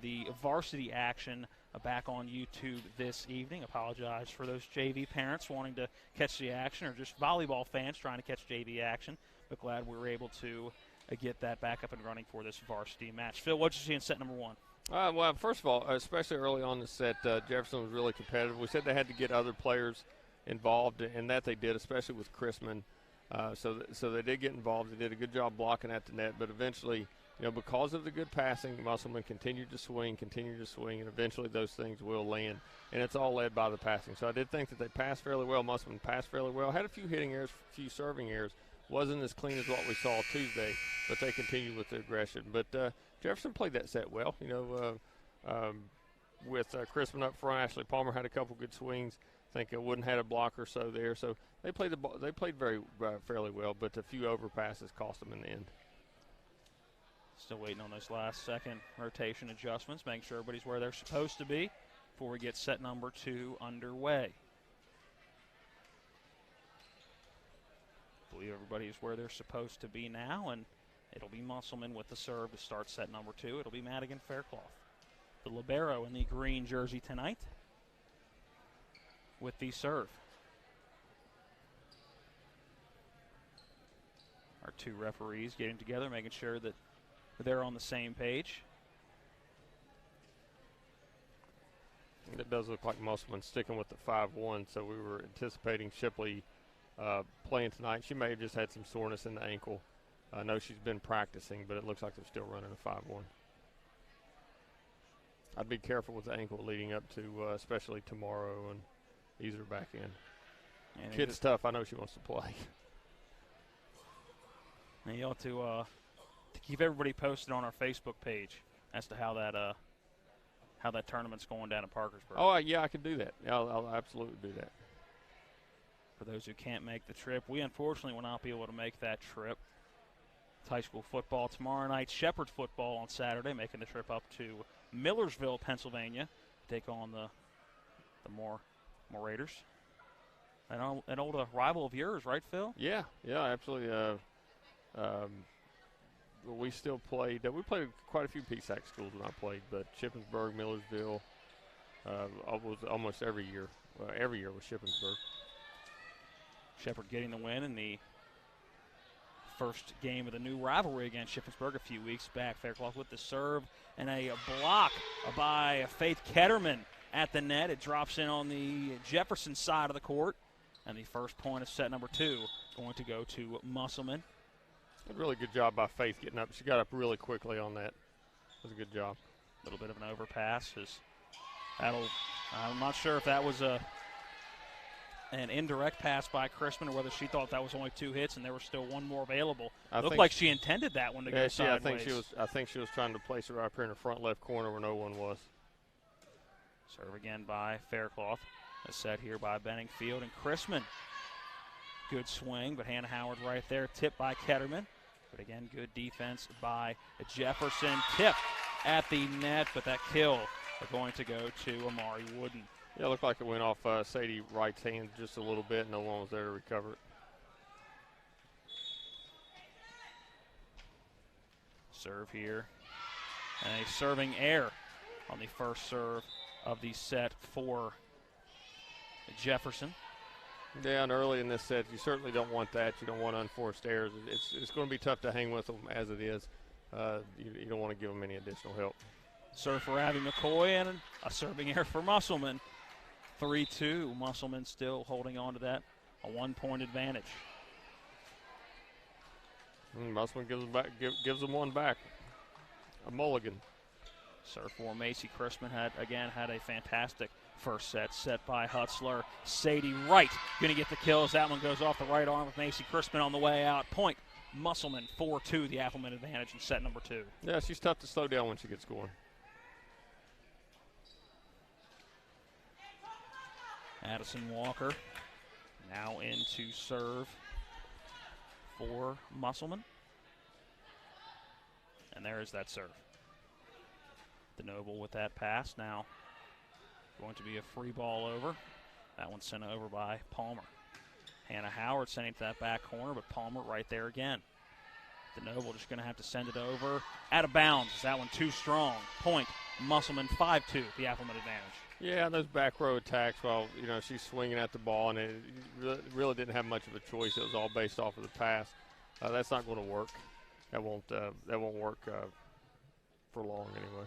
the varsity action back on YouTube this evening. Apologize for those JV parents wanting to catch the action, or just volleyball fans trying to catch JV action, but glad we were able to get that back up and running for this varsity match. Phil, what did you see in set number 1? Well, first of all, especially early on in the set, Jefferson was really competitive. We said they had to get other players involved, and that they did, especially with Chrisman. So they did get involved. They did a good job blocking at the net, but eventually, because of the good passing, Musselman continued to swing, and eventually those things will land, and it's all led by the passing. So I did think that they passed fairly well. Musselman passed fairly well. Had a few hitting errors, a few serving errors. Wasn't as clean as what we saw Tuesday, but they continued with the aggression. But Jefferson played that set well, with Chrisman up front. Ashley Palmer had a couple good swings. I think Wooden had a block or so there. So they played very fairly well, but a few overpasses cost them in the end. Still waiting on those last second rotation adjustments, making sure everybody's where they're supposed to be before we get set number 2 underway. I believe everybody is where they're supposed to be now, and it'll be Musselman with the serve to start set number 2. It'll be Madigan Faircloth, the libero in the green jersey tonight, with the serve. Our 2 referees getting together, making sure that they're on the same page. It does look like Musselman sticking with the 5-1, so we were anticipating Shipley playing tonight. She may have just had some soreness in the ankle. I know she's been practicing, but it looks like they're still running a 5-1. I'd be careful with the ankle leading up to especially tomorrow and ease her back in. And kid's tough. I know she wants to play. And you ought to keep everybody posted on our Facebook page as to how that tournament's going down in Parkersburg. Oh, yeah, I can do that. I'll absolutely do that. For those who can't make the trip, we unfortunately will not be able to make that trip. It's high school football tomorrow night, Shepherd football on Saturday, making the trip up to Millersville, Pennsylvania, to take on the more Raiders. An old rival of yours, right, Phil? Yeah, absolutely. We still played. We played quite a few PSAC schools when I played, but Shippensburg, Millersville, was almost every year. Every year was Shippensburg. Shepherd getting the win in the first game of the new rivalry against Shippensburg a few weeks back. Faircloth with the serve and a block by Faith Ketterman at the net. It drops in on the Jefferson side of the court, and the first point of set number 2 going to go to Musselman. A really good job by Faith getting up. She got up really quickly on that. It was a good job. A little bit of an overpass. I'm not sure if that was an indirect pass by Chrisman or whether she thought that was only 2 hits and there was still one more available. Looked like she intended that one to go sideways. I think she was trying to place it right up here in the front left corner where no one was. Serve again by Faircloth. A set here by Benningfield and Chrisman. Good swing, but Hannah Howard right there. Tipped by Ketterman. But again, good defense by Jefferson. Tip at the net, but that kill is going to go to Amari Wooden. Yeah, it looked like it went off Sadie Wright's hand just a little bit. No one was there to recover it. Serve here. And a serving error on the first serve of the set for Jefferson. Yeah, and early in this set, you certainly don't want that. You don't want unforced errors. It's going to be tough to hang with them as it is. You don't want to give them any additional help. Serve for Abby McCoy and a serving error for Musselman. 3-2. Musselman still holding on to that. A 1-point advantage. Musselman gives them one back. A mulligan. Serve for Macy Chrisman had a fantastic first set by Hutzler. Sadie Wright going to get the kills. That one goes off the right arm with Macy Chrisman on the way out. Point Musselman 4-2, the Appleman advantage in set number 2. Yeah, she's tough to slow down when she gets going. Addison Walker now into serve for Musselman. And there is that serve. DeNoble with that pass now. Going to be a free ball over. That one's sent over by Palmer. Hannah Howard sending it to that back corner, but Palmer right there again. DeNoble just going to have to send it over. Out of bounds. That one too strong. Point Musselman 5-2, the Appleman advantage. Yeah, those back row attacks, well, she's swinging at the ball, and it really didn't have much of a choice. It was all based off of the pass. That's not going to work. That won't work for long anyway.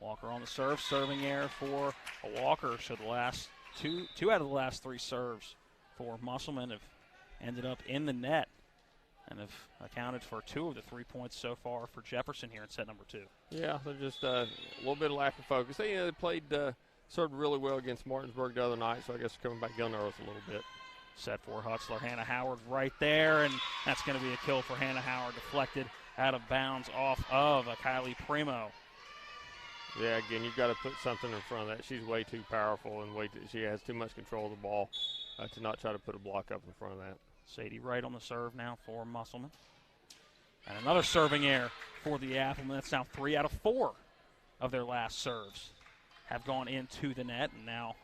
Walker on the serve, serving error for Walker. So the last two out of the last 3 serves for Musselman have ended up in the net and have accounted for 2 of the 3 points so far for Jefferson here in set number 2. Yeah, they're just a little bit of lack of focus. They played served really well against Martinsburg the other night, so I guess coming back down to earth a little bit. Set for Hutzler. Hannah Howard right there, and that's going to be a kill for Hannah Howard. Deflected out of bounds off of Kylie Primo. Yeah, again, you've got to put something in front of that. She's way too powerful and she has too much control of the ball to not try to put a block up in front of that. Sadie Wright on the serve now for Musselman. And another serving error for the Applemen. That's now 3 out of 4 of their last serves have gone into the net, and now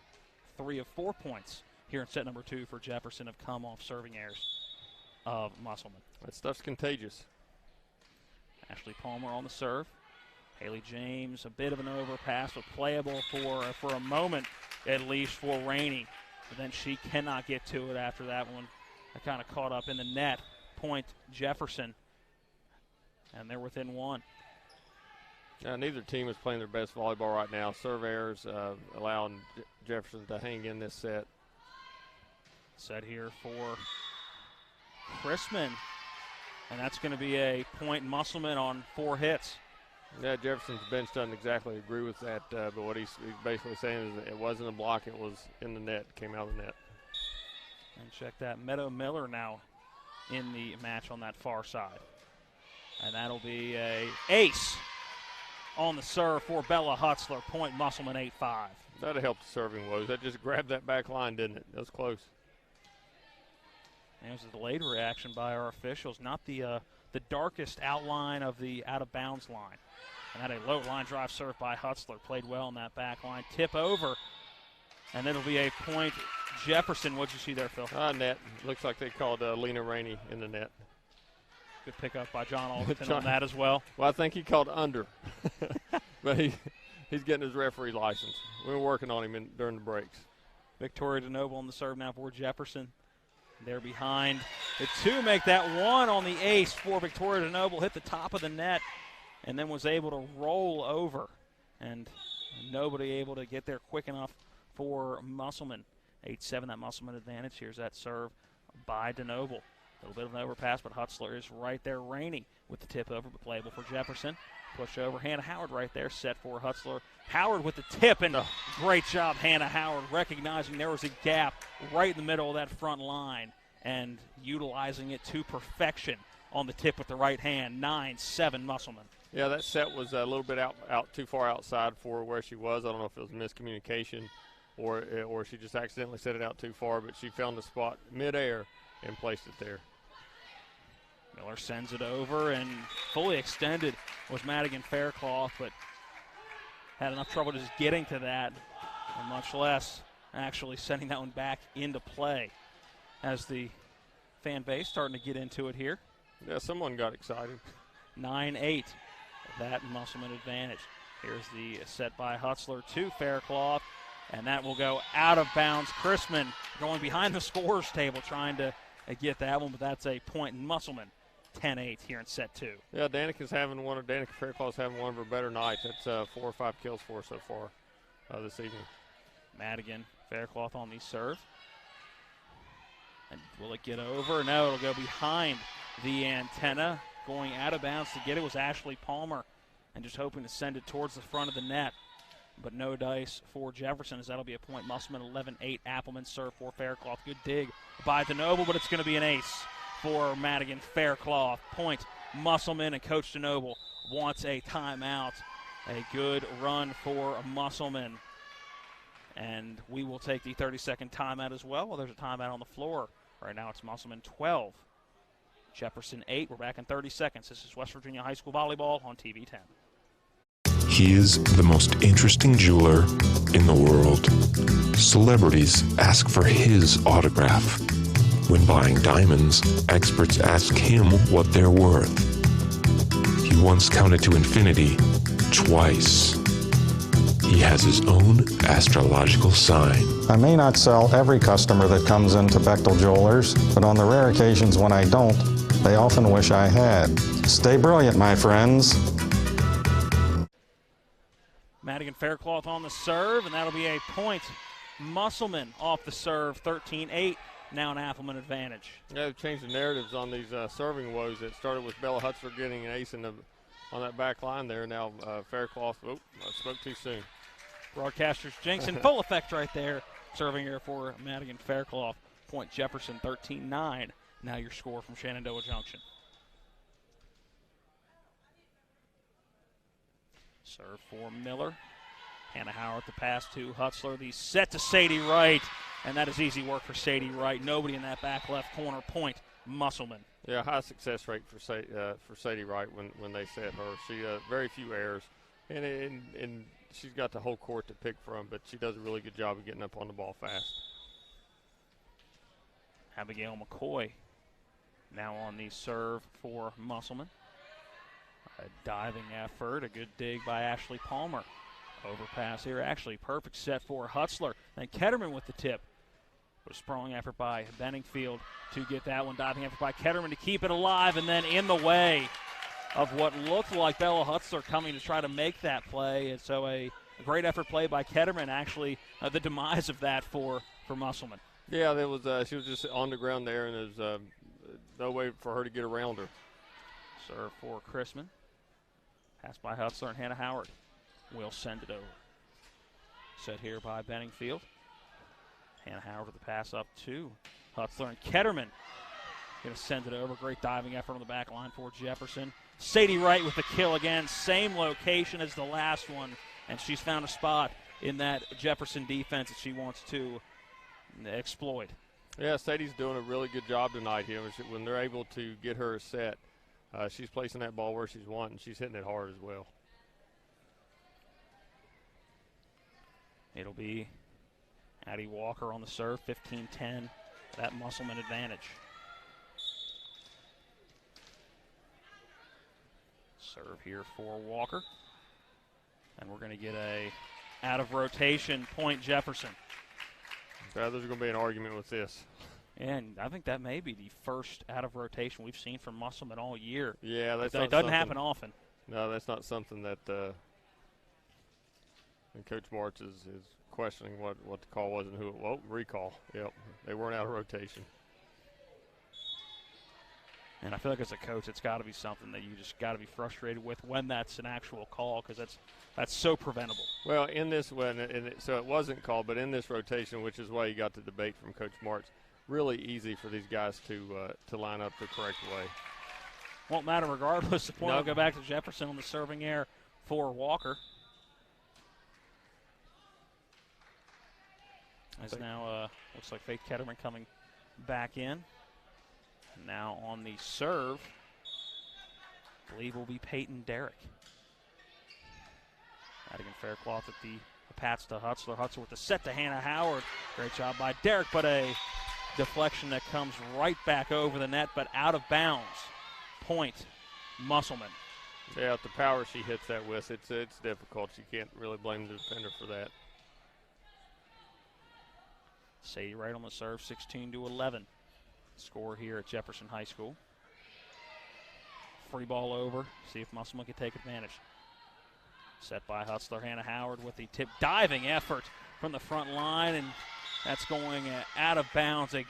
3 of 4 points here in set number 2 for Jefferson have come off serving errors of Musselman. That stuff's contagious. Ashley Palmer on the serve. Haley James, a bit of an overpass, but playable for a moment at least for Rainey. But then she cannot get to it after that one. I kind of caught up in the net. Point Jefferson. And they're within 1. Neither team is playing their best volleyball right now. Serve errors allowing Jefferson to hang in this set. Set here for Chrisman, and that's going to be a point Musselman on 4 hits. Yeah, Jefferson's bench doesn't exactly agree with that, but what he's basically saying is that it wasn't a block, it was in the net, came out of the net. And check that, Meadow Miller now in the match on that far side. And that'll be a ace on the serve for Bella Hutzler, point Musselman 8-5. That'd help the serving woes. That just grabbed that back line, didn't it? That was close. And it was a delayed reaction by our officials, not the darkest outline of the out-of-bounds line. And that a low line drive serve by Hutzler. Played well in that back line. Tip over, and it'll be a point Jefferson. What'd you see there, Phil? Net. Looks like they called Lena Rainey in the net. Good pickup by John Alderton on that as well. Well, I think he called under. But he's getting his referee license. We were working on him during the breaks. Victoria DeNoble on the serve now for Jefferson. They're behind. The 2 make that 1 on the ace for Victoria DeNoble. Hit the top of the net and then was able to roll over. And nobody able to get there quick enough for Musselman. 8-7, that Musselman advantage. Here's that serve by DeNoble. A little bit of an overpass, but Hutzler is right there. Rainey with the tip over, but playable for Jefferson. Push over. Hannah Howard right there, set for Hutzler. Howard with the tip, and great job, Hannah Howard, recognizing there was a gap right in the middle of that front line and utilizing it to perfection on the tip with the right hand. 9-7 Musselman. Yeah, that set was a little bit out too far outside for where she was. I don't know if it was miscommunication or she just accidentally set it out too far, but she found the spot midair and placed it there. Miller sends it over, and fully extended was Madigan Faircloth, but had enough trouble just getting to that, and much less actually sending that one back into play as the fan base starting to get into it here. Yeah, someone got excited. 9-8, that Musselman advantage. Here's the set by Hutzler to Faircloth, and that will go out of bounds. Chrisman going behind the scorers table trying to get that one, but that's a point in Musselman. 10-8 here in set 2. Yeah, Danica Faircloth's having one of her better nights. That's 4 or 5 kills for her so far this evening. Madigan Faircloth on the serve. And will it get over? No, it'll go behind the antenna. Going out of bounds to get it was Ashley Palmer, and just hoping to send it towards the front of the net. But no dice for Jefferson, as that'll be a point. Musselman 11-8. Appleman serve for Faircloth. Good dig by DeNoble, but it's going to be an ace for Madigan Faircloth. Point Musselman, and Coach DeNoble wants a timeout. A good run for Musselman. And we will take the 30-second timeout as well. Well, there's a timeout on the floor. Right now it's Musselman 12. Jefferson 8. We're back in 30 seconds. This is West Virginia High School Volleyball on TV 10. He is the most interesting jeweler in the world. Celebrities ask for his autograph. When buying diamonds, experts ask him what they're worth. He once counted to infinity twice. He has his own astrological sign. I may not sell every customer that comes into Bechtel Jewelers, but on the rare occasions when I don't, they often wish I had. Stay brilliant, my friends. Madigan Faircloth on the serve, and that'll be a point. Musselman off the serve, 13-8. Now an Appleman advantage. Yeah, they've changed the narratives on these serving woes. It started with Bella Hutzler getting an ace on that back line there. Now Faircloth, I spoke too soon. Broadcasters jinx in full effect right there. Serving here for Madigan Faircloth. Point Jefferson, 13-9. Now your score from Shenandoah Junction. Serve for Miller. Hannah Howard the pass to Hutzler. The set to Sadie Wright. And that is easy work for Sadie Wright. Nobody in that back left corner. Point Musselman. Yeah, high success rate for Sadie Wright when they set her. She very few errors, and she's got the whole court to pick from. But she does a really good job of getting up on the ball fast. Abigail McCoy now on the serve for Musselman. A diving effort, a good dig by Ashley Palmer. Overpass here, actually perfect set for Hutzler. Then Ketterman with the tip. A sprawling effort by Benningfield to get that one. Diving effort by Ketterman to keep it alive, and then in the way of what looked like Bella Hutzler coming to try to make that play. And so a great effort play by Ketterman, actually the demise of that for Musselman. Yeah, there was she was just on the ground there, and there's no way for her to get around her. Serve for Chrisman. Pass by Hutzler, and Hannah Howard will send it over. Set here by Benningfield. Hannah Howard with the pass up to Hutzler, and Ketterman going to send it over. Great diving effort on the back line for Jefferson. Sadie Wright with the kill again. Same location as the last one, and she's found a spot in that Jefferson defense that she wants to exploit. Yeah, Sadie's doing a really good job tonight here. When they're able to get her set, she's placing that ball where she's wanting. She's hitting it hard as well. It'll be Addie Walker on the serve, 15-10, that Musselman advantage. Serve here for Walker. And we're going to get a out of rotation point Jefferson. There's going to be an argument with this. And I think that may be the first out of rotation we've seen from Musselman all year. Yeah, that doesn't happen often. No, that's not something that and Coach March is questioning what the call was and who it was. Recall. Yep, they weren't out of rotation. And I feel like as a coach, it's got to be something that you just got to be frustrated with when that's an actual call, because that's so preventable. Well, in this one, so it wasn't called, but in this rotation, which is why you got the debate from Coach March, really easy for these guys to line up the correct way. Won't matter regardless. The point will go back to Jefferson on the serving air for Walker. As now looks like Faith Ketterman coming back in. Now on the serve, I believe will be Peyton Derrick. Madigan Faircloth at the pats to Hutzler. Hutzler with the set to Hannah Howard. Great job by Derrick, but a deflection that comes right back over the net, but out of bounds. Point, Musselman. Yeah, with the power she hits that with, it's difficult. You can't really blame the defender for that. Sadie Wright on the serve, 16-11. Score here at Jefferson High School. Free ball over. See if Musselman can take advantage. Set by Hutzler. Hannah Howard with the tip diving effort from the front line, and that's going out of bounds. A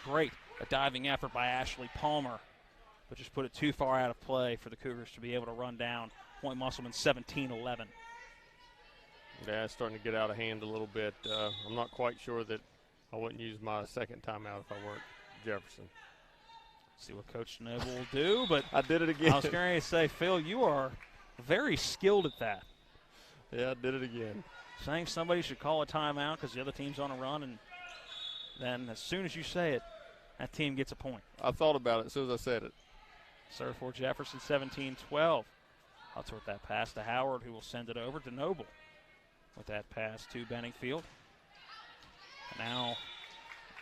diving effort by Ashley Palmer, but just put it too far out of play for the Cougars to be able to run down. Point Musselman 17-11. Yeah, it's starting to get out of hand a little bit. I'm not quite sure that I wouldn't use my second timeout if I weren't Jefferson. See what Coach Noble will do, but I did it again. I was going to say, Phil, you are very skilled at that. Yeah, I did it again. Saying somebody should call a timeout because the other team's on a run, and then as soon as you say it, that team gets a point. I thought about it as soon as I said it. Serve for Jefferson, 17-12. Hutzler with that pass to Howard, who will send it over to Noble. With that pass to Benningfield. Now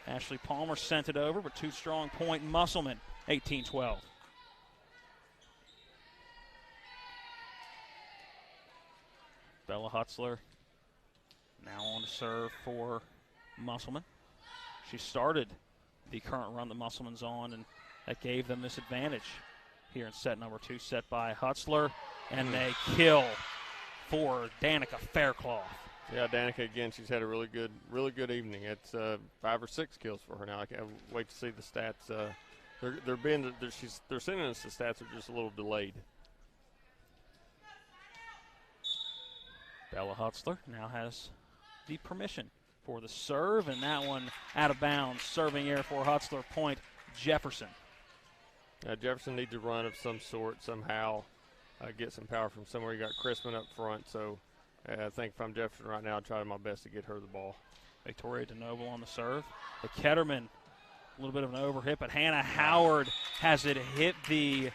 Ashley Palmer sent it over, but too strong point Musselman, 18-12. Bella Hutzler now on to serve for Musselman. She started the current run that Musselman's on, and that gave them this advantage here in set number 2, set by Hutzler, and a kill for Danica Faircloth. Yeah, Danica, again, she's had a really good evening. It's 5 or 6 kills for her now. I can't wait to see the stats. They're sending us the stats are just a little delayed. Bella Hutzler now has the permission for the serve, and that one out of bounds. Serving air for Hutzler, point Jefferson. Jefferson needs a run of some sort somehow, get some power from somewhere. You got Chrisman up front, so I think if I'm Jefferson right now, I'll try my best to get her the ball. Victoria DeNoble on the serve. The Ketterman, a little bit of an overhit, but Hannah Howard has it hit the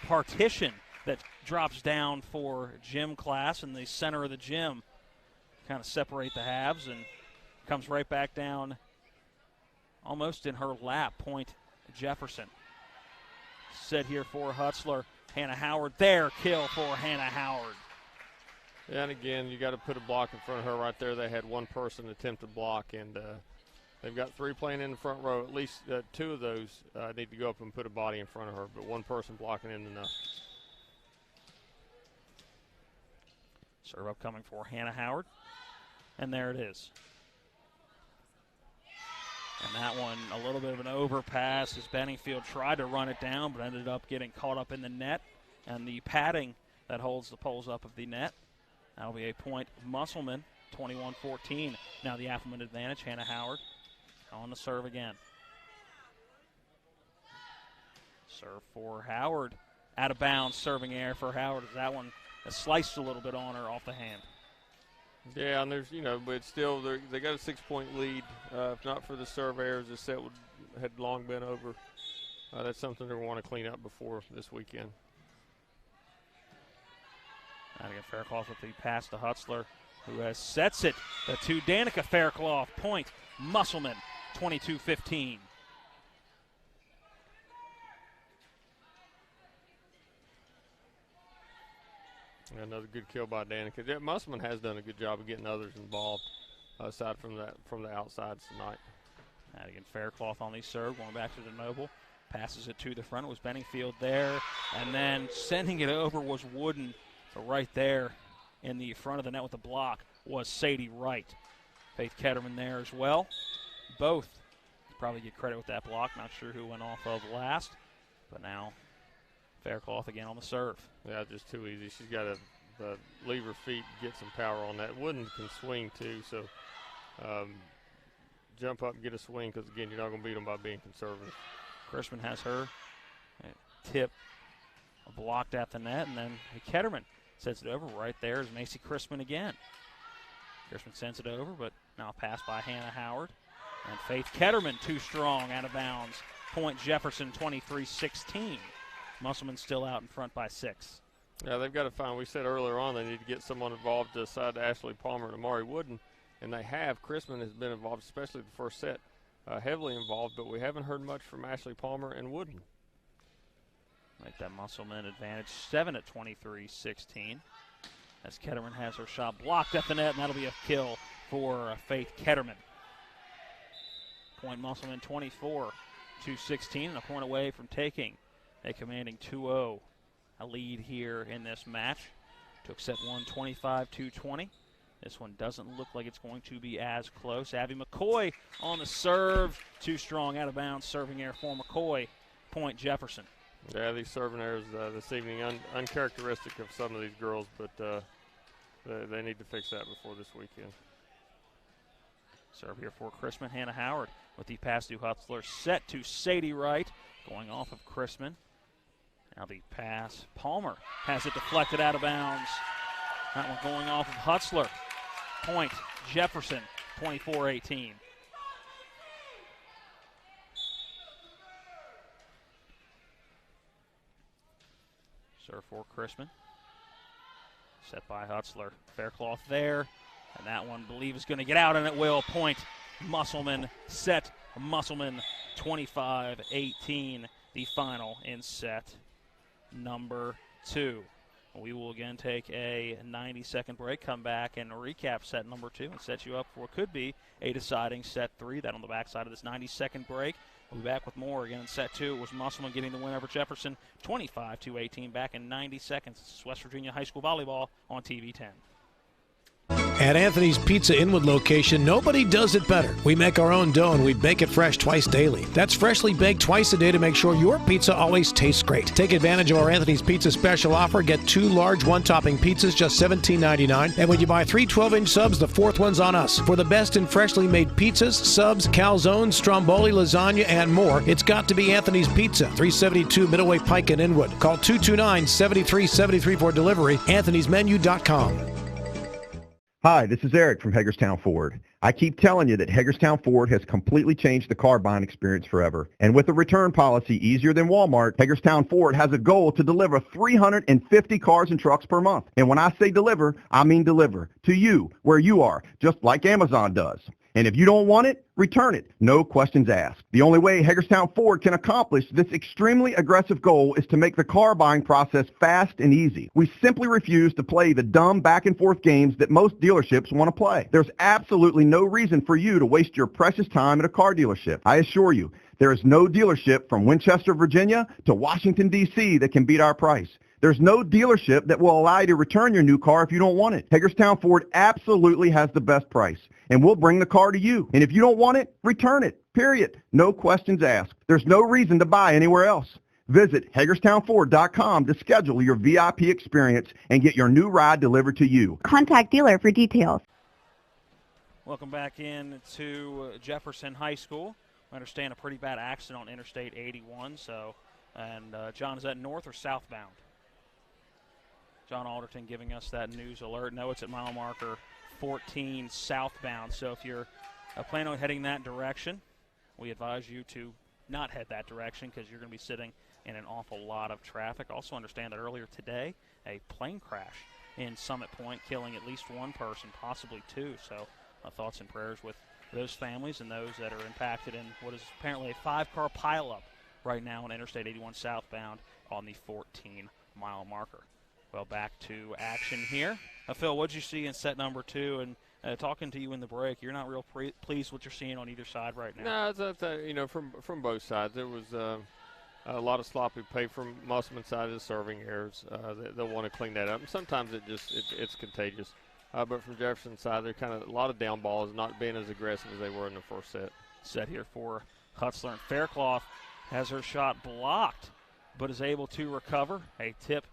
partition that drops down for gym class in the center of the gym. Kind of separate the halves, and comes right back down almost in her lap. Point Jefferson. Set here for Hutzler. Hannah Howard there. Kill for Hannah Howard. Yeah, and again, you got to put a block in front of her right there. They had one person attempt to block, and they've got 3 playing in the front row. At least 2 of those need to go up and put a body in front of her, but one person blocking in enough. Serve up coming for Hannah Howard. And there it is. And that one, a little bit of an overpass as Benningfield tried to run it down, but ended up getting caught up in the net. And the padding that holds the poles up of the net. That'll be a point Musselman, 21-14. Now the Appleman advantage. Hannah Howard on the serve again. Serve for Howard. Out of bounds, serving error for Howard. That one sliced a little bit on her off the hand. Yeah, and there's, but still they got a 6-point lead. If not for the serve errors, the set had long been over. That's something they're going to want to clean up before this weekend. And again, Faircloth with the pass to Hutzler, who sets it to Danica Faircloth. Point Musselman, 22-15. Another good kill by Danica. Musselman has done a good job of getting others involved, aside from the outsides tonight. And again, Faircloth on the serve, going back to the Noble. Passes it to the front. It was Benningfield there. And then sending it over was Wooden. So right there in the front of the net with the block was Sadie Wright. Faith Ketterman there as well. Both probably get credit with that block. Not sure who went off of last. But now Faircloth again on the serve. Yeah, just too easy. She's got to leave her feet, get some power on that. Wooden can swing too, so jump up and get a swing because, again, you're not going to beat them by being conservative. Chrisman has her tip blocked at the net, and then Ketterman sends it over. Right there is Macy Chrisman again. Chrisman sends it over, but now passed by Hannah Howard. And Faith Ketterman too strong, out of bounds. Point Jefferson, 23-16. Musselman still out in front by 6. Yeah, they've got to find, we said earlier on, they need to get someone involved aside Ashley Palmer and Amari Wooden, and they have. Chrisman has been involved, especially the first set, heavily involved, but we haven't heard much from Ashley Palmer and Wooden. Make that Musselman advantage 7 at 23-16. As Ketterman has her shot blocked at the net, and that'll be a kill for Faith Ketterman. Point Musselman 24-16, and a point away from taking a commanding 2-0 a lead here in this match. Took set 1 25-20. This one doesn't look like it's going to be as close. Abby McCoy on the serve. Too strong, out of bounds, serving error for McCoy. Point Jefferson. Yeah, these serving errors this evening, uncharacteristic of some of these girls, but they need to fix that before this weekend. Serve here for Chrisman. Hannah Howard with the pass to Hutzler. Set to Sadie Wright, going off of Chrisman. Now the pass. Palmer has it deflected out of bounds. That one going off of Hutzler. Point Jefferson, 24-18. Serve for Chrisman. Set by Hutzler. Faircloth there. And that one, believe, is going to get out, and it will. Point Musselman. Set Musselman, 25-18. The final in set number 2. We will again take a 90-second break, come back and recap set number 2 and set you up for what could be a deciding set 3. That on the backside of this 90-second break. We'll be back with more. Again in set 2, it was Musselman getting the win over Jefferson, 25-18. Back in 90 seconds. This is West Virginia High School Volleyball on TV 10. At Anthony's Pizza Inwood location, nobody does it better. We make our own dough and we bake it fresh twice daily. That's freshly baked twice a day to make sure your pizza always tastes great. Take advantage of our Anthony's Pizza special offer. Get 2 large one-topping pizzas, just $17.99. And when you buy 3 12-inch subs, the 4th one's on us. For the best in freshly made pizzas, subs, calzones, stromboli, lasagna, and more, it's got to be Anthony's Pizza, 372 Middleway Pike in Inwood. Call 229-7373 for delivery. Anthony'sMenu.com. Hi, this is Eric from Hagerstown Ford. I keep telling you that Hagerstown Ford has completely changed the car buying experience forever. And with a return policy easier than Walmart, Hagerstown Ford has a goal to deliver 350 cars and trucks per month. And when I say deliver, I mean deliver to you, where you are, just like Amazon does. And if you don't want it, return it. No questions asked. The only way Hagerstown Ford can accomplish this extremely aggressive goal is to make the car buying process fast and easy. We simply refuse to play the dumb back and forth games that most dealerships want to play. There's absolutely no reason for you to waste your precious time at a car dealership. I assure you, there is no dealership from Winchester, Virginia to Washington, D.C. that can beat our price. There's no dealership that will allow you to return your new car if you don't want it. Hagerstown Ford absolutely has the best price, and we'll bring the car to you. And if you don't want it, return it, period. No questions asked. There's no reason to buy anywhere else. Visit HagerstownFord.com to schedule your VIP experience and get your new ride delivered to you. Contact dealer for details. Welcome back in to Jefferson High School. I understand a pretty bad accident on Interstate 81. And John, is that north or southbound? John Alderton giving us that news alert. No, it's at mile marker 14 southbound. So if you're planning on heading that direction, we advise you to not head that direction because you're going to be sitting in an awful lot of traffic. Also understand that earlier today, a plane crash in Summit Point, killing at least one person, possibly two. So thoughts and prayers with those families and those that are impacted in what is apparently a 5-car pileup right now on Interstate 81 southbound on the 14-mile marker. Well, back to action here. Phil, what did you see in set number 2? And talking to you in the break, you're not real pleased with what you're seeing on either side right now. No, from both sides. There was a lot of sloppy play from Musselman's side of the serving errors. They'll want to clean that up. And sometimes it's contagious. But from Jefferson's side, they're kind of a lot of down balls, not being as aggressive as they were in the first set. Set here for Hutzler. And Faircloth has her shot blocked, but is able to recover. A tip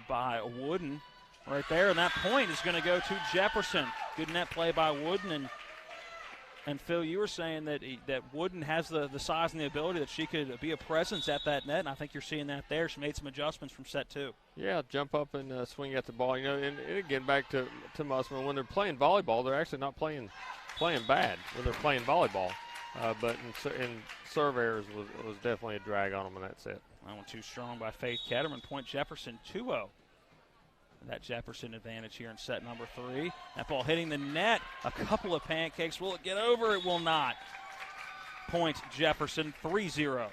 by Wooden right there, and that point is going to go to Jefferson. Good net play by Wooden, and Phil, you were saying that Wooden has the size and the ability that she could be a presence at that net, and I think you're seeing that there. She made some adjustments from set 2. Yeah, jump up and swing at the ball. And again, back to Musselman, when they're playing volleyball, they're actually not playing bad when they're playing volleyball. But in serve errors was definitely a drag on them in that set. That one too strong by Faith Ketterman. Point Jefferson 2-0. That Jefferson advantage here in set number 3. That ball hitting the net. A couple of pancakes. Will it get over? It will not. Point Jefferson 3-0.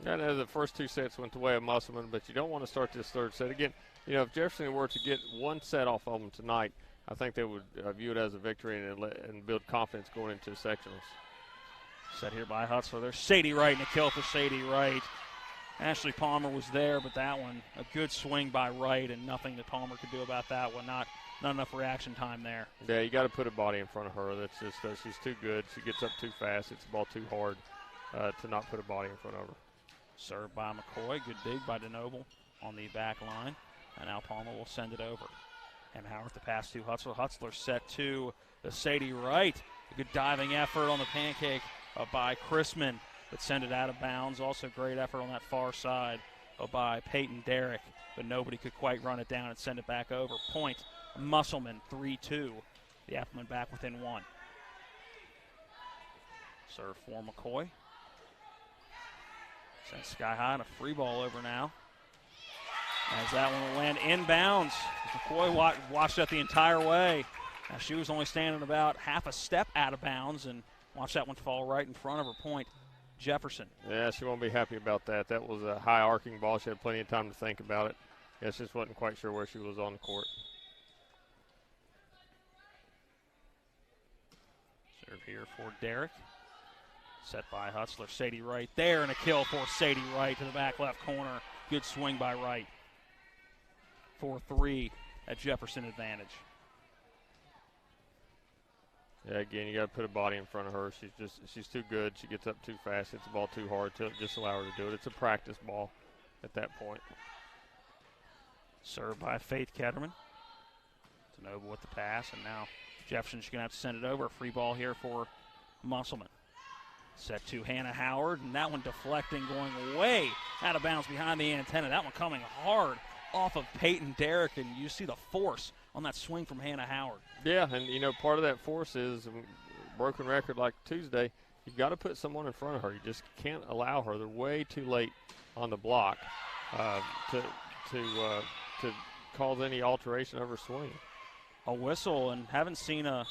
I know the first 2 sets went the way of Musselman, but you don't want to start this third set. Again, if Jefferson were to get one set off of them tonight, I think they would view it as a victory and build confidence going into sectionals. Set here by Hutzler. There's Sadie Wright and a kill for Sadie Wright. Ashley Palmer was there, but that one, a good swing by Wright, and nothing that Palmer could do about that one. Not enough reaction time there. Yeah, you got to put a body in front of her. That's just she's too good. She gets up too fast. Hits the ball too hard to not put a body in front of her. Served by McCoy. Good dig by DeNoble on the back line. And now Palmer will send it over. And Howard the pass to Hutzler. Hutzler set to the Sadie Wright. A good diving effort on the pancake by Chrisman, but send it out of bounds. Also great effort on that far side by Peyton Derrick, but nobody could quite run it down and send it back over. Point Musselman 3-2. The Appleman back within 1. Serve for McCoy. Sent sky high and a free ball over now. As that one will land inbounds. McCoy watched that the entire way. Now she was only standing about half a step out of bounds, and watch that one fall right in front of her. Point Jefferson. Yeah, she won't be happy about that. That was a high arcing ball. She had plenty of time to think about it. Yeah, she just wasn't quite sure where she was on the court. Serve here for Derrick. Set by Hutzler. Sadie Wright there, and a kill for Sadie Wright to the back left corner. Good swing by Wright. 4-3 at Jefferson advantage. Yeah, again, you got to put a body in front of her. She's too good. She gets up too fast, hits the ball too hard to just allow her to do it. It's a practice ball at that point. Served by Faith Ketterman. DeNoble with the pass, and now Jefferson's going to have to send it over. Free ball here for Musselman. Set to Hannah Howard, and that one deflecting, going way out of bounds behind the antenna. That one coming hard off of Peyton Derrick, and you see the force on that swing from Hannah Howard. Yeah, and part of that force is broken record like Tuesday. You've got to put someone in front of her. You just can't allow her. They're way too late on the block to cause any alteration of her swing. A whistle, and haven't seen a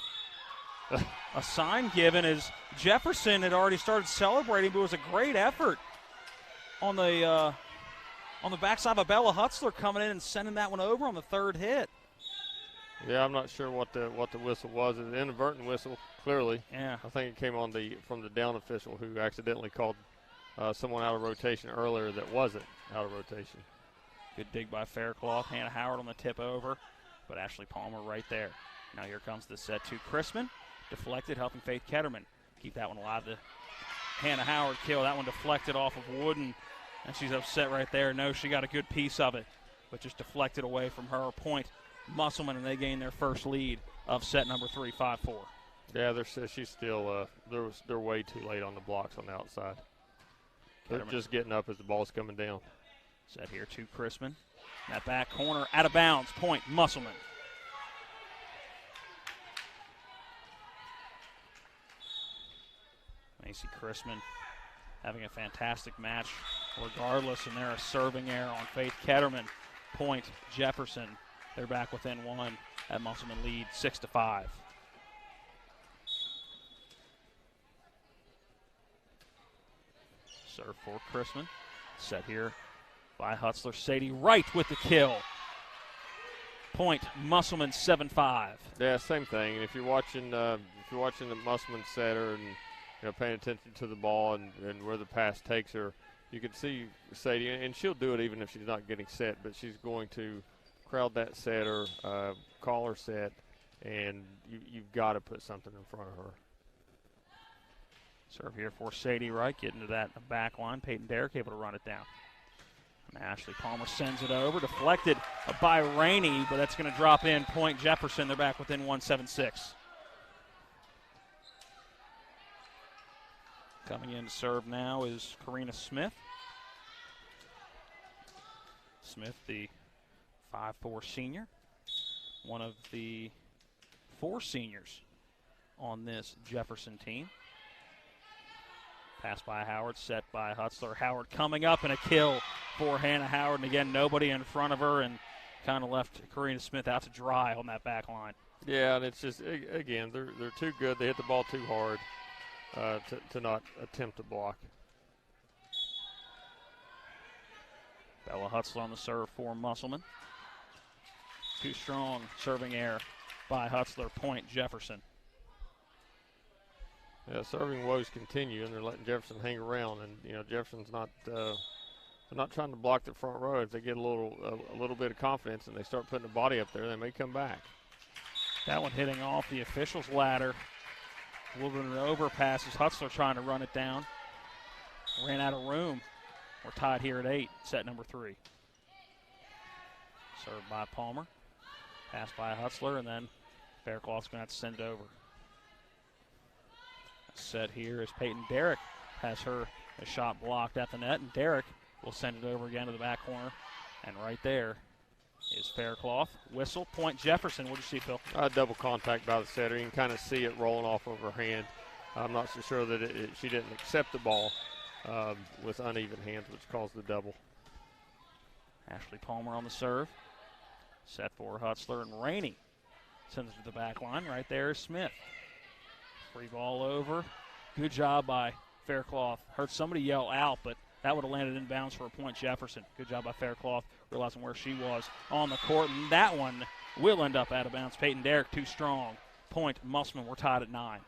sign given as Jefferson had already started celebrating, but it was a great effort on the backside of Bella Hutzler coming in and sending that one over on the third hit. Yeah, I'm not sure what the whistle was. It's an inadvertent whistle, clearly. Yeah. I think it came on from the down official who accidentally called someone out of rotation earlier that wasn't out of rotation. Good dig by Faircloth. Hannah Howard on the tip over, but Ashley Palmer right there. Now here comes the set to Chrisman. Deflected, helping Faith Ketterman keep that one alive. The Hannah Howard kill. That one deflected off of Wooden, and she's upset right there. No, she got a good piece of it, but just deflected away from her. Point Musselman, and they gain their first lead of set number 3, 5-4. Yeah, she's still they're way too late on the blocks on the outside. They're just getting up as the ball's coming down. Set here to Chrisman. That back corner out of bounds. Point Musselman. Macy Chrisman having a fantastic match regardless, and they're a serving error on Faith Ketterman. Point Jefferson. They're back within one. That Musselman lead 6-5. Serve for Chrisman. Set here by Hutzler. Sadie Wright with the kill. Point Musselman 7-5. Yeah, same thing. And if you're watching the Musselman setter and paying attention to the ball and where the pass takes her, you can see Sadie, and she'll do it even if she's not getting set, but she's going to crowd that setter, call her set, and you've got to put something in front of her. Serve here for Sadie Wright, getting to that back line. Peyton Derrick able to run it down. And Ashley Palmer sends it over, deflected by Rainey, but that's going to drop in. Point Jefferson, they're back within 1-7-6. Coming in to serve now is Karina Smith. Smith, the 5'4" senior, one of the 4 seniors on this Jefferson team. Pass by Howard, set by Hutzler. Howard coming up, and a kill for Hannah Howard. And again, nobody in front of her, and kind of left Karina Smith out to dry on that back line. Yeah, and it's just, again, they're too good. They hit the ball too hard to not attempt to block. Bella Hutzler on the serve for Musselman. Too strong serving error by Hutzler. Point Jefferson. Yeah, serving woes continue, and they're letting Jefferson hang around. And Jefferson's not they're not trying to block the front row. If they get a little bit of confidence and they start putting the body up there, they may come back. That one hitting off the officials' ladder. A little bit of an overpass as Hutzler trying to run it down. Ran out of room. We're tied here at 8, set number 3. Served by Palmer. Pass by Hutzler, and then Faircloth's going to have to send it over. Set here is Peyton Derrick. Has her a shot blocked at the net, and Derrick will send it over again to the back corner. And right there is Faircloth. Whistle. Point Jefferson. What do you see, Phil? Double contact by the setter. You can kind of see it rolling off of her hand. I'm not so sure that she didn't accept the ball with uneven hands, which caused the double. Ashley Palmer on the serve. Set for Hutzler, and Rainey sends it to the back line. Right there is Smith. Free ball over. Good job by Faircloth. Heard somebody yell out, but that would have landed in bounds for a point Jefferson. Good job by Faircloth, realizing where she was on the court. And that one will end up out of bounds. Peyton Derrick too strong. Point Musselman. We're tied at 9.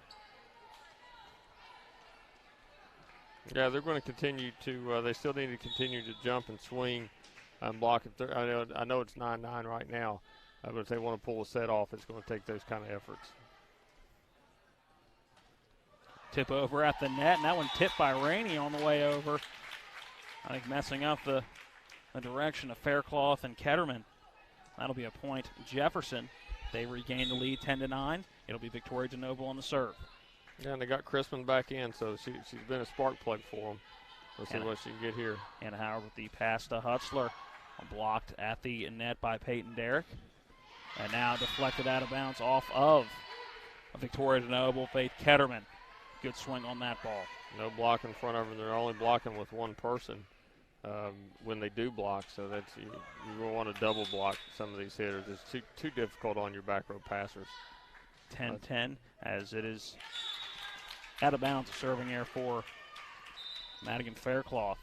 Yeah, they're going to continue to. They still need to continue to jump and swing and block. I know it's 9-9 right now, but if they want to pull a set off, it's going to take those kind of efforts. Tip over at the net, and that one tipped by Rainey on the way over. I think messing up the direction of Faircloth and Ketterman. That'll be a point Jefferson. They regain the lead 10-9. It'll be Victoria DeNoble on the serve. Yeah, and they got Chrisman back in, so she's been a spark plug for them. We'll see what she can get here. Hannah Howard with the pass to Hutzler. Blocked at the net by Peyton Derrick. And now deflected out of bounds off of Victoria DeNoble, Faith Ketterman. Good swing on that ball. No block in front of them. They're only blocking with one person when they do block, so that's you will want to double block some of these hitters. It's too difficult on your back row passers. 10-10 as it is out of bounds, a serving error for Madigan Faircloth.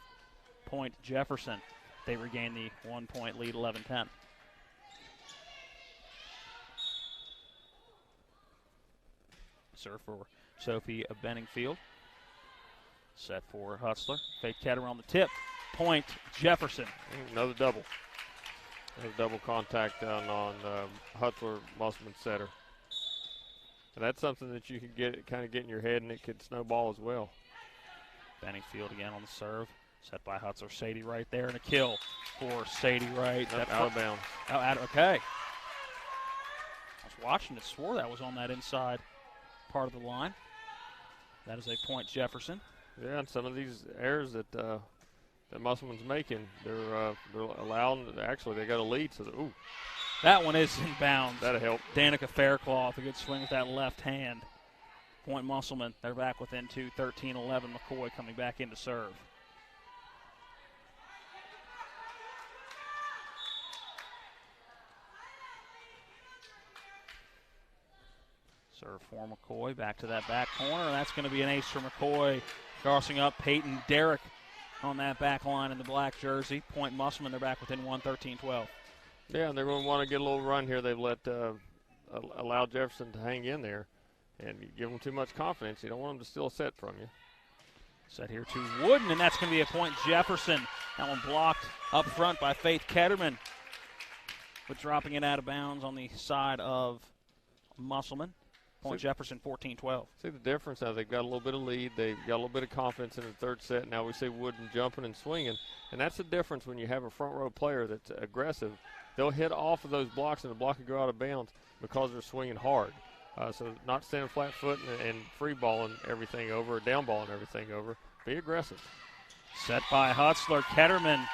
Point Jefferson. They regain the 1-point lead, 11-10. Serve for Sophie Benningfield. Set for Hutzler. Faith Ketterman on the tip. Point Jefferson. Another double. There's double contact down on Hutzler, Musselman setter. And that's something that you can kind of get in your head, and it could snowball as well. Benningfield again on the serve. Set by Hutzler. Sadie Wright there, and a kill for Sadie Wright. Out of bounds. Okay. I was watching it, swore that was on that inside part of the line. That is a point, Jefferson. Yeah, and some of these errors that Musselman's making, they're allowing. Actually, they got a lead, so ooh. That one is in bounds. That'll help. Danica Faircloth, a good swing with that left hand. Point Musselman. They're back within 2, 13-11. McCoy coming back in to serve. Serve for McCoy, back to that back corner, and that's going to be an ace for McCoy. Crossing up, Peyton Derrick on that back line in the black jersey. Point Musselman, they're back within 1, 13-12. Yeah, and they're going to want to get a little run here. They've allowed Jefferson to hang in there, and you give them too much confidence. You don't want them to steal a set from you. Set here to Wooden, and that's going to be a point Jefferson. That one blocked up front by Faith Ketterman, but dropping it out of bounds on the side of Musselman. Point Jefferson, 14-12. See the difference now. They've got a little bit of lead. They've got a little bit of confidence in the third set. Now we see Wooden jumping and swinging, and that's the difference when you have a front row player that's aggressive. They'll hit off of those blocks, and the block will go out of bounds because they're swinging hard. So not standing flat foot and free balling everything over, or down balling everything over. Be aggressive. Set by Hutzler. Ketterman,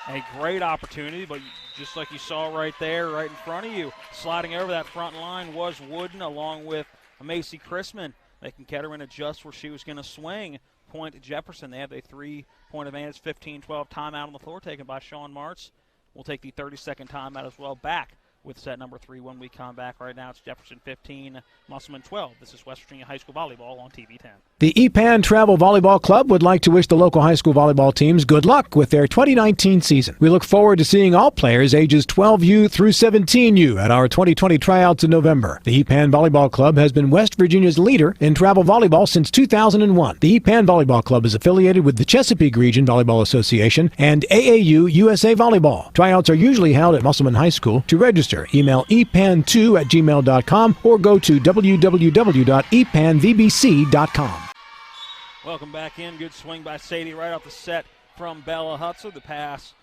a great opportunity, but just like you saw right there, right in front of you, sliding over that front line was Wooden along with Macy Chrisman, making Ketterman adjust where she was going to swing. Point Jefferson. They have a 3-point advantage, 15-12 timeout on the floor taken by Sean Martz. We'll take the 30-second timeout as well back with set number 3 when we come back. Right now it's Jefferson 15, Musselman 12. This is West Virginia High School Volleyball on TV 10. The EPAN Travel Volleyball Club would like to wish the local high school volleyball teams good luck with their 2019 season. We look forward to seeing all players ages 12U through 17U at our 2020 tryouts in November. The EPAN Volleyball Club has been West Virginia's leader in travel volleyball since 2001. The EPAN Volleyball Club is affiliated with the Chesapeake Region Volleyball Association and AAU USA Volleyball. Tryouts are usually held at Musselman High School. To register, email epan2@gmail.com or go to www.epanvbc.com. Welcome back in. Good swing by Sadie right off the set from Bella Hutzler. The pass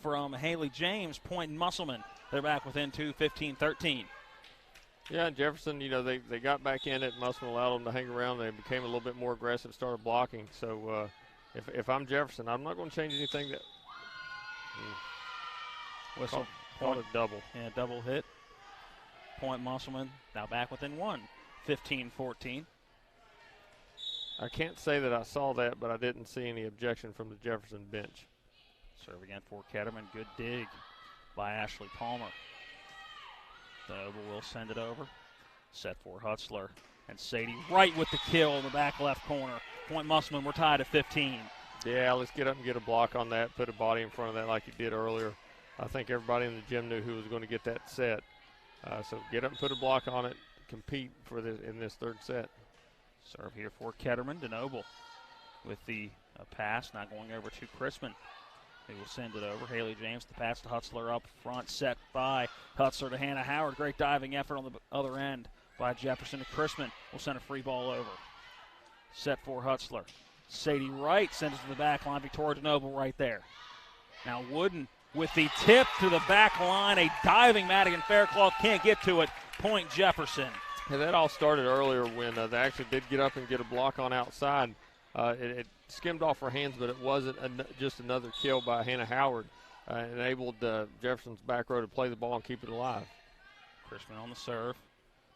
from Haley James. Point Musselman. They're back within 2, 15-13. Yeah, Jefferson, they got back in it. Musselman allowed them to hang around. They became a little bit more aggressive, started blocking. So if I'm Jefferson, I'm not going to change anything. Whistle. Call it double. Yeah, double hit. Point Musselman now back within 1, 15-14. I can't say that I saw that, but I didn't see any objection from the Jefferson bench. Serve again for Ketterman. Good dig by Ashley Palmer. Noble will send it over. Set for Hutzler. And Sadie right with the kill in the back left corner. Point Musselman, we're tied at 15. Yeah, let's get up and get a block on that. Put a body in front of that like you did earlier. I think everybody in the gym knew who was going to get that set. So get up and put a block on it. Compete for this in this third set. Serve here for Ketterman. DeNoble with the pass, not going over to Chrisman. They will send it over. Haley James, the pass to Hutzler up front, set by Hutzler to Hannah Howard. Great diving effort on the other end by Jefferson to Chrisman. Will send a free ball over. Set for Hutzler. Sadie Wright sends it to the back line. Victoria DeNoble right there. Now Wooden with the tip to the back line. A diving Madigan Faircloth can't get to it. Point Jefferson. Yeah, that all started earlier when they actually did get up and get a block on outside. It skimmed off her hands, but it wasn't just another kill by Hannah Howard. Enabled Jefferson's back row to play the ball and keep it alive. Chrisman on the serve.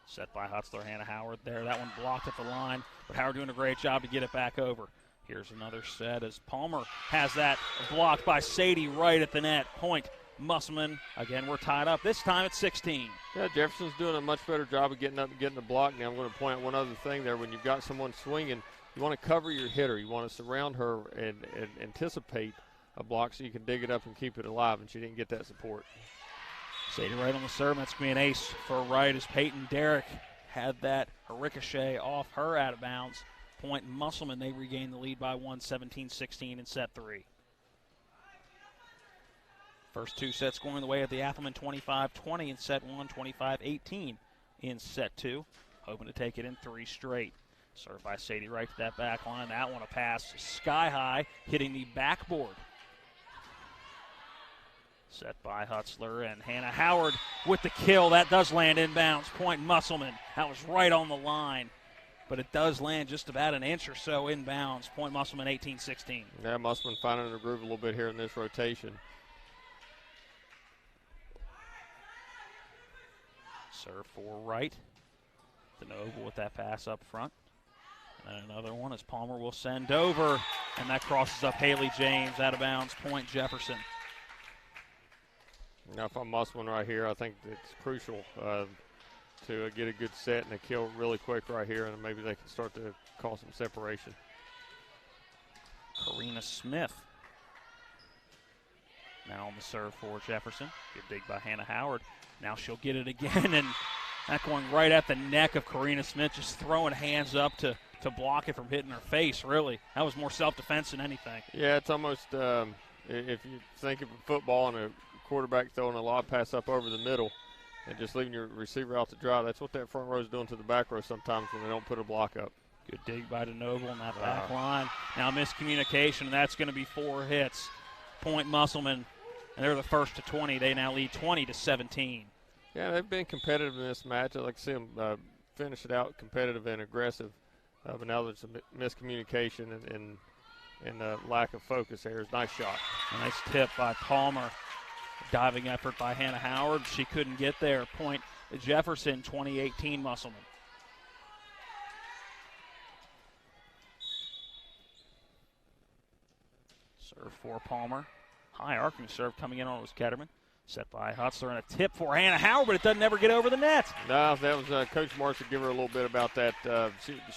Set by Hutzler. Hannah Howard there. That one blocked at the line, but Howard doing a great job to get it back over. Here's another set as Palmer has that blocked by Sadie right at the net. Point Musselman. Again, we're tied up. This time it's 16. Yeah, Jefferson's doing a much better job of getting up and getting the block. Now I'm going to point out one other thing there. When you've got someone swinging, you want to cover your hitter. You want to surround her and anticipate a block so you can dig it up and keep it alive, and she didn't get that support. Sadie Wright on the serve. That's going to be an ace for Wright as Peyton Derrick had that ricochet off her out of bounds. Point Musselman, they regain the lead by 1, 17-16 in set 3. First two sets going the way of the Athelman 25-20 in set one, 25-18 in set two. Hoping to take it in three straight. Served by Sadie Wright to that back line. That one a pass sky high, hitting the backboard. Set by Hutzler, and Hannah Howard with the kill. That does land inbounds. Point Musselman. That was right on the line, but it does land just about an inch or so inbounds. Point Musselman 18-16. Yeah, Musselman finding the groove a little bit here in this rotation. Serve for Wright. DeNoble with that pass up front. And another one as Palmer will send over, and that crosses up Haley James out of bounds. Point Jefferson. Now, if I'm Musselman right here, I think it's crucial to get a good set and a kill really quick right here, and maybe they can start to cause some separation. Karina Smith now on the serve for Jefferson. Good dig by Hannah Howard. Now she'll get it again, and that going right at the neck of Karina Smith, just throwing hands up to block it from hitting her face, really. That was more self-defense than anything. Yeah, it's almost, if you think of football and a quarterback throwing a lob pass up over the middle and just leaving your receiver out to dry, that's what that front row is doing to the back row sometimes when they don't put a block up. Good dig by DeNoble on that back line. Now miscommunication, and that's going to be 4 hits. Point Musselman, and they're the first to 20. They now lead 20-17. Yeah, they've been competitive in this match. I'd like to see them finish it out competitive and aggressive. But now there's some miscommunication and lack of there. There's nice shot. A nice tip by Palmer. Diving effort by Hannah Howard. She couldn't get there. Point Jefferson, 2018 Musselman. Serve for Palmer. High arcing serve coming in on it was Ketterman. Set by Hutzler, and a tip for Hannah Howard, but it doesn't ever get over the net. No, that was Coach Marks would give her a little bit about that.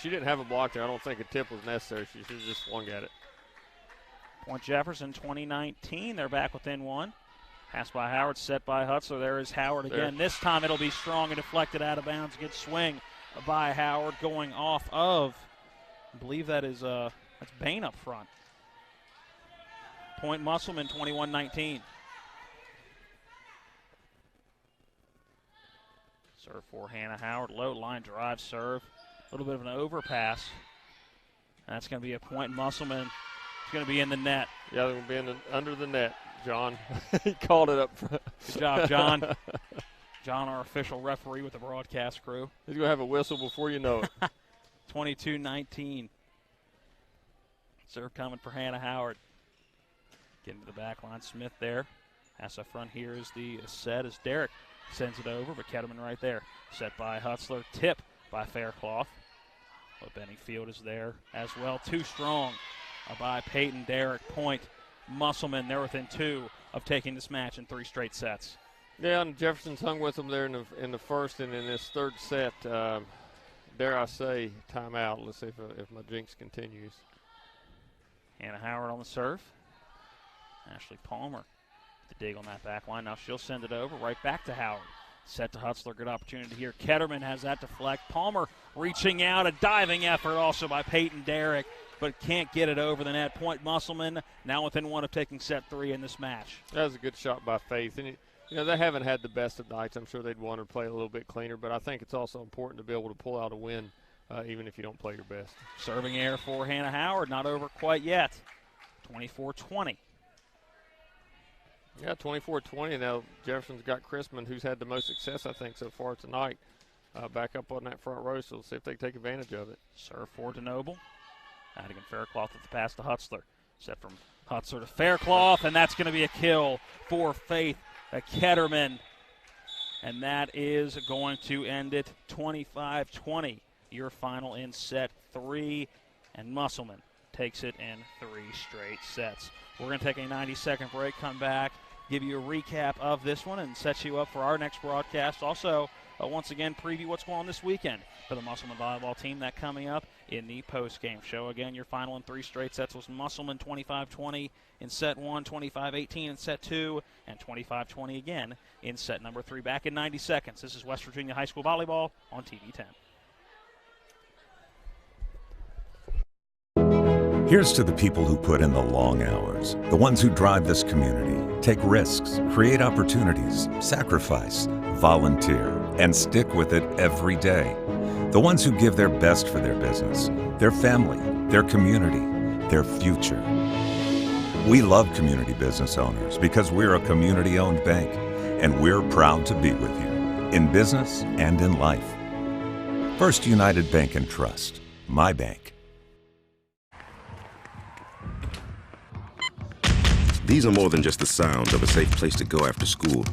She didn't have a block there. I don't think a tip was necessary. She should have just swung at it. Point Jefferson, 2019. They're back within 1. Pass by Howard, set by Hutzler. There is Howard again. This time it'll be strong and deflected out of bounds. Good swing by Howard going off of, I believe that is that's Bain up front. Point Musselman, 21-19. Serve for Hannah Howard. Low line drive serve. A little bit of an overpass. And that's going to be a point. Musselman is going to be in the net. Yeah, they're going to be under the net, John. He called it up front. Good job, John. John, our official referee with the broadcast crew. He's going to have a whistle before you know it. 22-19. Serve coming for Hannah Howard. Getting to the back line. Smith there. Pass up front here is the set as Derrick sends it over, but Ketterman right there. Set by Hutzler. Tip by Faircloth. But Bennyfield is there as well. Too strong by Peyton Derrick. Point Musselman. They're within 2 of taking this match in 3 straight sets. Yeah, and Jefferson's hung with them there in the first, and in this third set, dare I say, timeout. Let's see if my jinx continues. Hannah Howard on the serve. Ashley Palmer to dig on that back line. Now she'll send it over right back to Howard. Set to Hutzler. Good opportunity here. Ketterman has that deflect. Palmer reaching out. A diving effort also by Peyton Derrick, but can't get it over the net. Point Musselman now within 1 of taking set 3 in this match. That was a good shot by Faith. And, they haven't had the best of nights. I'm sure they'd want to play a little bit cleaner, but I think it's also important to be able to pull out a win even if you don't play your best. Serving air for Hannah Howard. Not over quite yet. 24-20. Yeah, 24-20. Now Jefferson's got Chrisman, who's had the most success, I think, so far tonight. Back up on that front row, so we'll see if they can take advantage of it. Serve for DeNoble. Madigan Faircloth with the pass to Hutzler. Set from Hutzler to Faircloth, and that's going to be a kill for Faith Ketterman. And that is going to end it 25-20. Your final in set 3, and Musselman takes it in 3 straight sets. We're going to take a 90-second break, come back, give you a recap of this one, and set you up for our next broadcast. Also, once again, preview what's going on this weekend for the Musselman volleyball team. That coming up in the post-game show. Again, your final in 3 straight sets was Musselman 25-20 in set 1, 25-18 in set 2, and 25-20 again in set number 3. Back in 90 seconds. This is West Virginia High School Volleyball on TV 10. Here's to the people who put in the long hours, the ones who drive this community, take risks, create opportunities, sacrifice, volunteer, and stick with it every day. The ones who give their best for their business, their family, their community, their future. We love community business owners because we're a community-owned bank, and we're proud to be with you in business and in life. First United Bank and Trust, my bank. These are more than just the sounds of a safe place to go after school.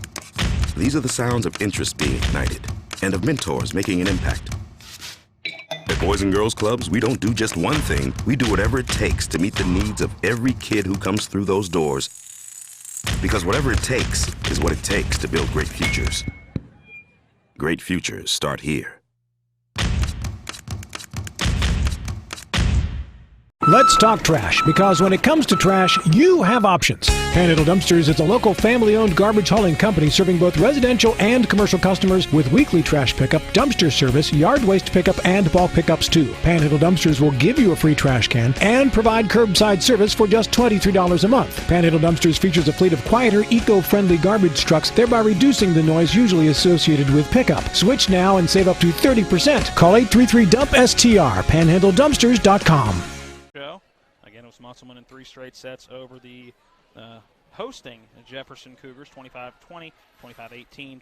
These are the sounds of interest being ignited and of mentors making an impact. At Boys and Girls Clubs, we don't do just one thing. We do whatever it takes to meet the needs of every kid who comes through those doors. Because whatever it takes is what it takes to build great futures. Great futures start here. Let's talk trash, because when it comes to trash, you have options. Panhandle Dumpsters is a local family-owned garbage hauling company serving both residential and commercial customers with weekly trash pickup, dumpster service, yard waste pickup, and bulk pickups too. Panhandle Dumpsters will give you a free trash can and provide curbside service for just $23 a month. Panhandle Dumpsters features a fleet of quieter, eco-friendly garbage trucks, thereby reducing the noise usually associated with pickup. Switch now and save up to 30%. Call 833-DUMP-STR, panhandledumpsters.com. Again, it was Musselman in 3 straight sets over the hosting Jefferson Cougars, 25-20, 25-18,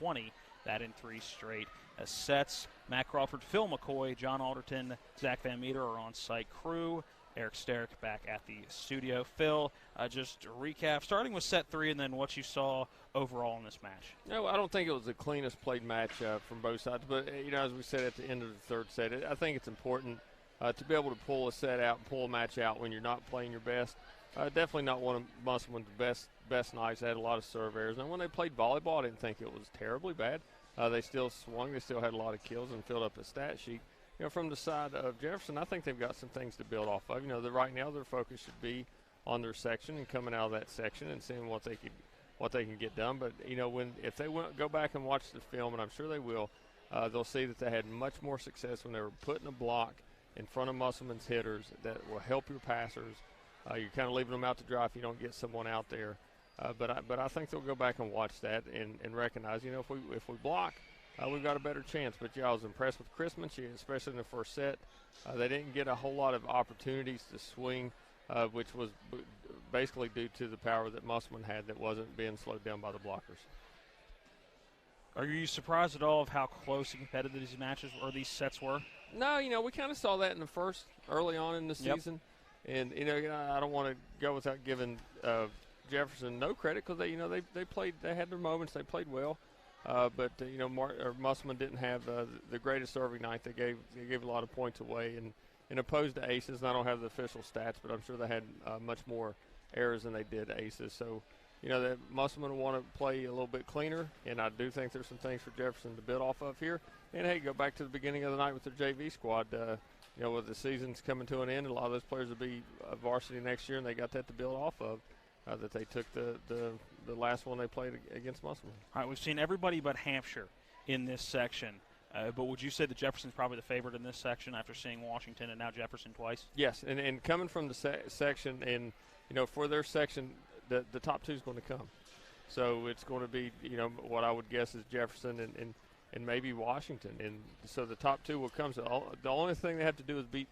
25-20. That in 3 straight sets. Matt Crawford, Phil McCoy, John Alderton, Zach Van Meter are on-site crew. Eric Sterick back at the studio. Phil, just a recap, starting with set 3 and then what you saw overall in this match. No, I don't think it was the cleanest played match from both sides. But, as we said at the end of the 3rd set, I think it's important to be able to pull a set out and pull a match out when you're not playing your best. Definitely not one of Musselman's best nights. They had a lot of serve errors. And when they played volleyball, I didn't think it was terribly bad. They still swung. They still had a lot of kills and filled up the stat sheet. From the side of Jefferson, I think they've got some things to build off of. Right now their focus should be on their section and coming out of that section and seeing what they can get done. But if they go back and watch the film, and I'm sure they will, they'll see that they had much more success when they were putting a block in front of Musselman's hitters that will help your passers. You're kind of leaving them out to dry if you don't get someone out there. But I think they'll go back and watch that and recognize, if we block, we've got a better chance. But I was impressed with Christmas, especially in the first set. They didn't get a whole lot of opportunities to swing, which was basically due to the power that Musselman had that wasn't being slowed down by the blockers. Are you surprised at all of how close and competitive these matches or these sets were? No, we kind of saw that in the first, early on in the season. And, I don't want to go without giving Jefferson no credit because they played, they had their moments, they played well. But Musselman didn't have the greatest serving night. They gave a lot of points away, and opposed to aces. And I don't have the official stats, but I'm sure they had much more errors than they did aces. So, that Musselman will want to play a little bit cleaner, and I do think there's some things for Jefferson to build off of here. And, hey, go back to the beginning of the night with their JV squad. With the season's coming to an end, a lot of those players will be varsity next year, and they got that to build off of, that they took the last one they played against Musselman. All right, we've seen everybody but Hampshire in this section. But would you say that Jefferson's probably the favorite in this section after seeing Washington and now Jefferson twice? Yes, and coming from the section, and, for their section, the top 2 is going to come. So it's going to be, what I would guess is Jefferson and maybe Washington. And so the top 2 will come. So the only thing they have to do is beat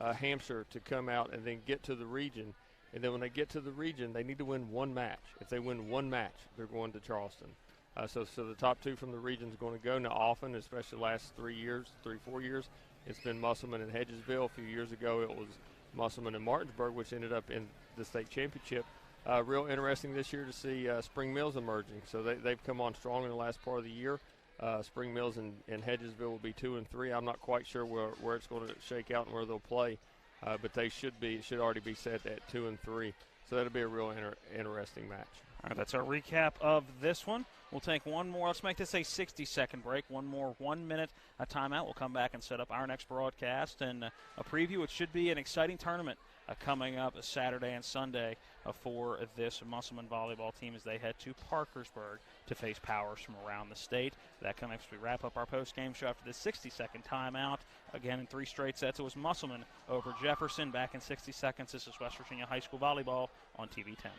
Hampshire to come out and then get to the region. And then when they get to the region, they need to win 1 match. If they win 1 match, they're going to Charleston. So the top 2 from the region is going to go. Now, often, especially the last 4 years, it's been Musselman and Hedgesville. A few years ago, it was Musselman and Martinsburg, which ended up in the state championship. Real interesting this year to see Spring Mills emerging. So they've come on strong in the last part of the year. Spring Mills and Hedgesville will be 2 and 3. I'm not quite sure where it's going to shake out and where they'll play, but they should already be set at 2 and 3. So that'll be a real interesting match. All right, that's our recap of this one. We'll take one more. Let's make this a 60-second break. One more 1 minute timeout. We'll come back and set up our next broadcast and a preview. It should be an exciting tournament coming up Saturday and Sunday for this Musselman volleyball team as they head to Parkersburg to face powers from around the state. That comes as we wrap up our post-game show after this 60-second timeout. Again, in 3 straight sets, it was Musselman over Jefferson. Back in 60 seconds, this is West Virginia High School Volleyball on TV 10.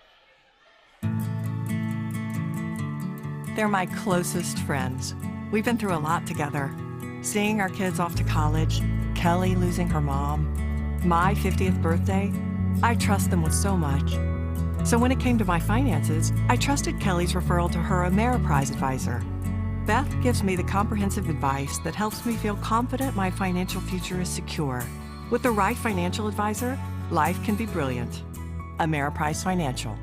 They're my closest friends. We've been through a lot together. Seeing our kids off to college, Kelly losing her mom, my 50th birthday, I trust them with so much. So when it came to my finances, I trusted Kelly's referral to her Ameriprise advisor. Beth gives me the comprehensive advice that helps me feel confident my financial future is secure. With the right financial advisor, life can be brilliant. Ameriprise Financial.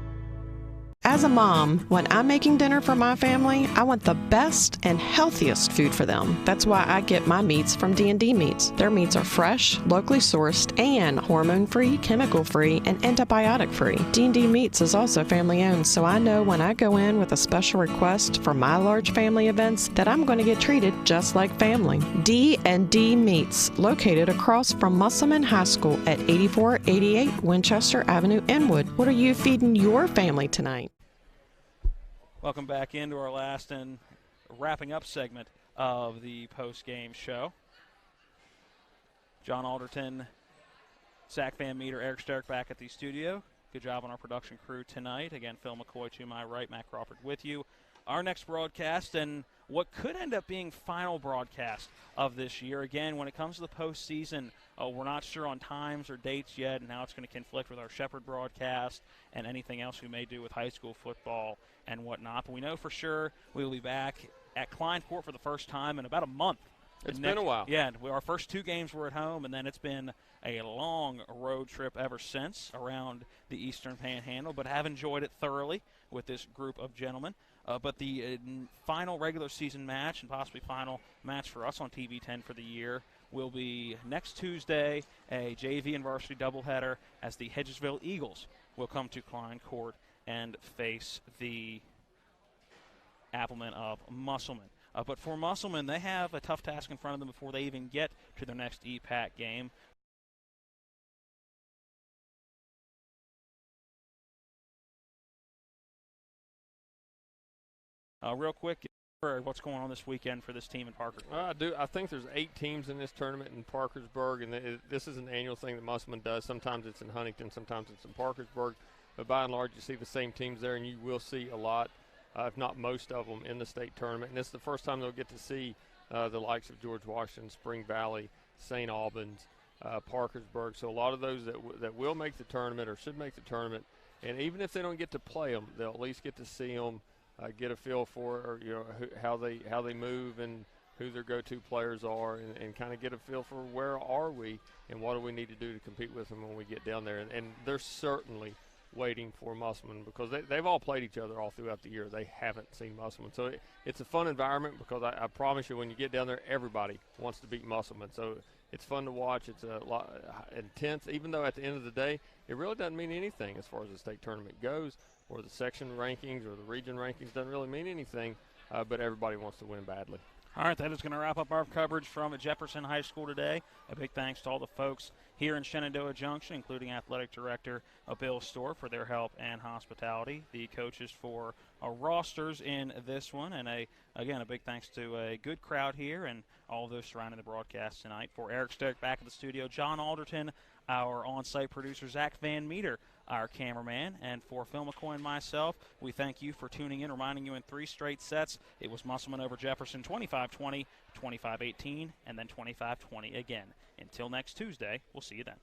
As a mom, when I'm making dinner for my family, I want the best and healthiest food for them. That's why I get my meats from D&D Meats. Their meats are fresh, locally sourced, and hormone-free, chemical-free, and antibiotic-free. D&D Meats is also family-owned, so I know when I go in with a special request for my large family events that I'm going to get treated just like family. D&D Meats, located across from Musselman High School at 8488 Winchester Avenue, Inwood. What are you feeding your family tonight? Welcome back into our last and wrapping up segment of the post-game show. John Alderton, Zach Van Meter, Eric Sterk back at the studio. Good job on our production crew tonight. Again, Phil McCoy to my right, Matt Crawford with you. Our next broadcast and what could end up being final broadcast of this year. Again, when it comes to the postseason, we're not sure on times or dates yet, and now it's going to conflict with our Shepherd broadcast and anything else we may do with high school football and whatnot. But we know for sure we will be back at Klein Court for the first time in about a month. It's been a while. Yeah, our first two games were at home, and then it's been a long road trip ever since around the Eastern Panhandle, but have enjoyed it thoroughly with this group of gentlemen. But the final regular season match and possibly final match for us on TV 10 for the year will be next Tuesday, a JV and varsity doubleheader as the Hedgesville Eagles will come to Klein Court and face the Applemen of Musselman. But for Musselman, they have a tough task in front of them before they even get to their next EPAC game. Real quick, what's going on this weekend for this team in Parkersburg? I think there's 8 teams in this tournament in Parkersburg, and this is an annual thing that Musselman does. Sometimes it's in Huntington, sometimes it's in Parkersburg. But by and large, you see the same teams there, and you will see a lot, if not most of them, in the state tournament. And this is the first time they'll get to see the likes of George Washington, Spring Valley, St. Albans, Parkersburg. So a lot of those that will make the tournament or should make the tournament, and even if they don't get to play them, they'll at least get to see them. Get a feel for, or how they move and who their go-to players are, and kind of get a feel for where are we and what do we need to do to compete with them when we get down there. And they're certainly waiting for Musselman because they've all played each other all throughout the year. They haven't seen Musselman. So it's a fun environment because I promise you when you get down there, everybody wants to beat Musselman. So it's fun to watch. It's a lot intense, even though at the end of the day, it really doesn't mean anything as far as the state tournament goes, or the section rankings or the region rankings doesn't really mean anything, but everybody wants to win badly. All right, that is going to wrap up our coverage from Jefferson High School today. A big thanks to all the folks here in Shenandoah Junction, including Athletic Director Bill Storr for their help and hospitality, the coaches for rosters in this one, and again, a big thanks to a good crowd here and all those surrounding the broadcast tonight. For Eric Sterk back at the studio, John Alderton, our on-site producer, Zach Van Meter, our cameraman, and for Phil McCoy and myself, we thank you for tuning in, reminding you in 3 straight sets, it was Musselman over Jefferson 25-20, 25-18, and then 25-20 again. Until next Tuesday, we'll see you then.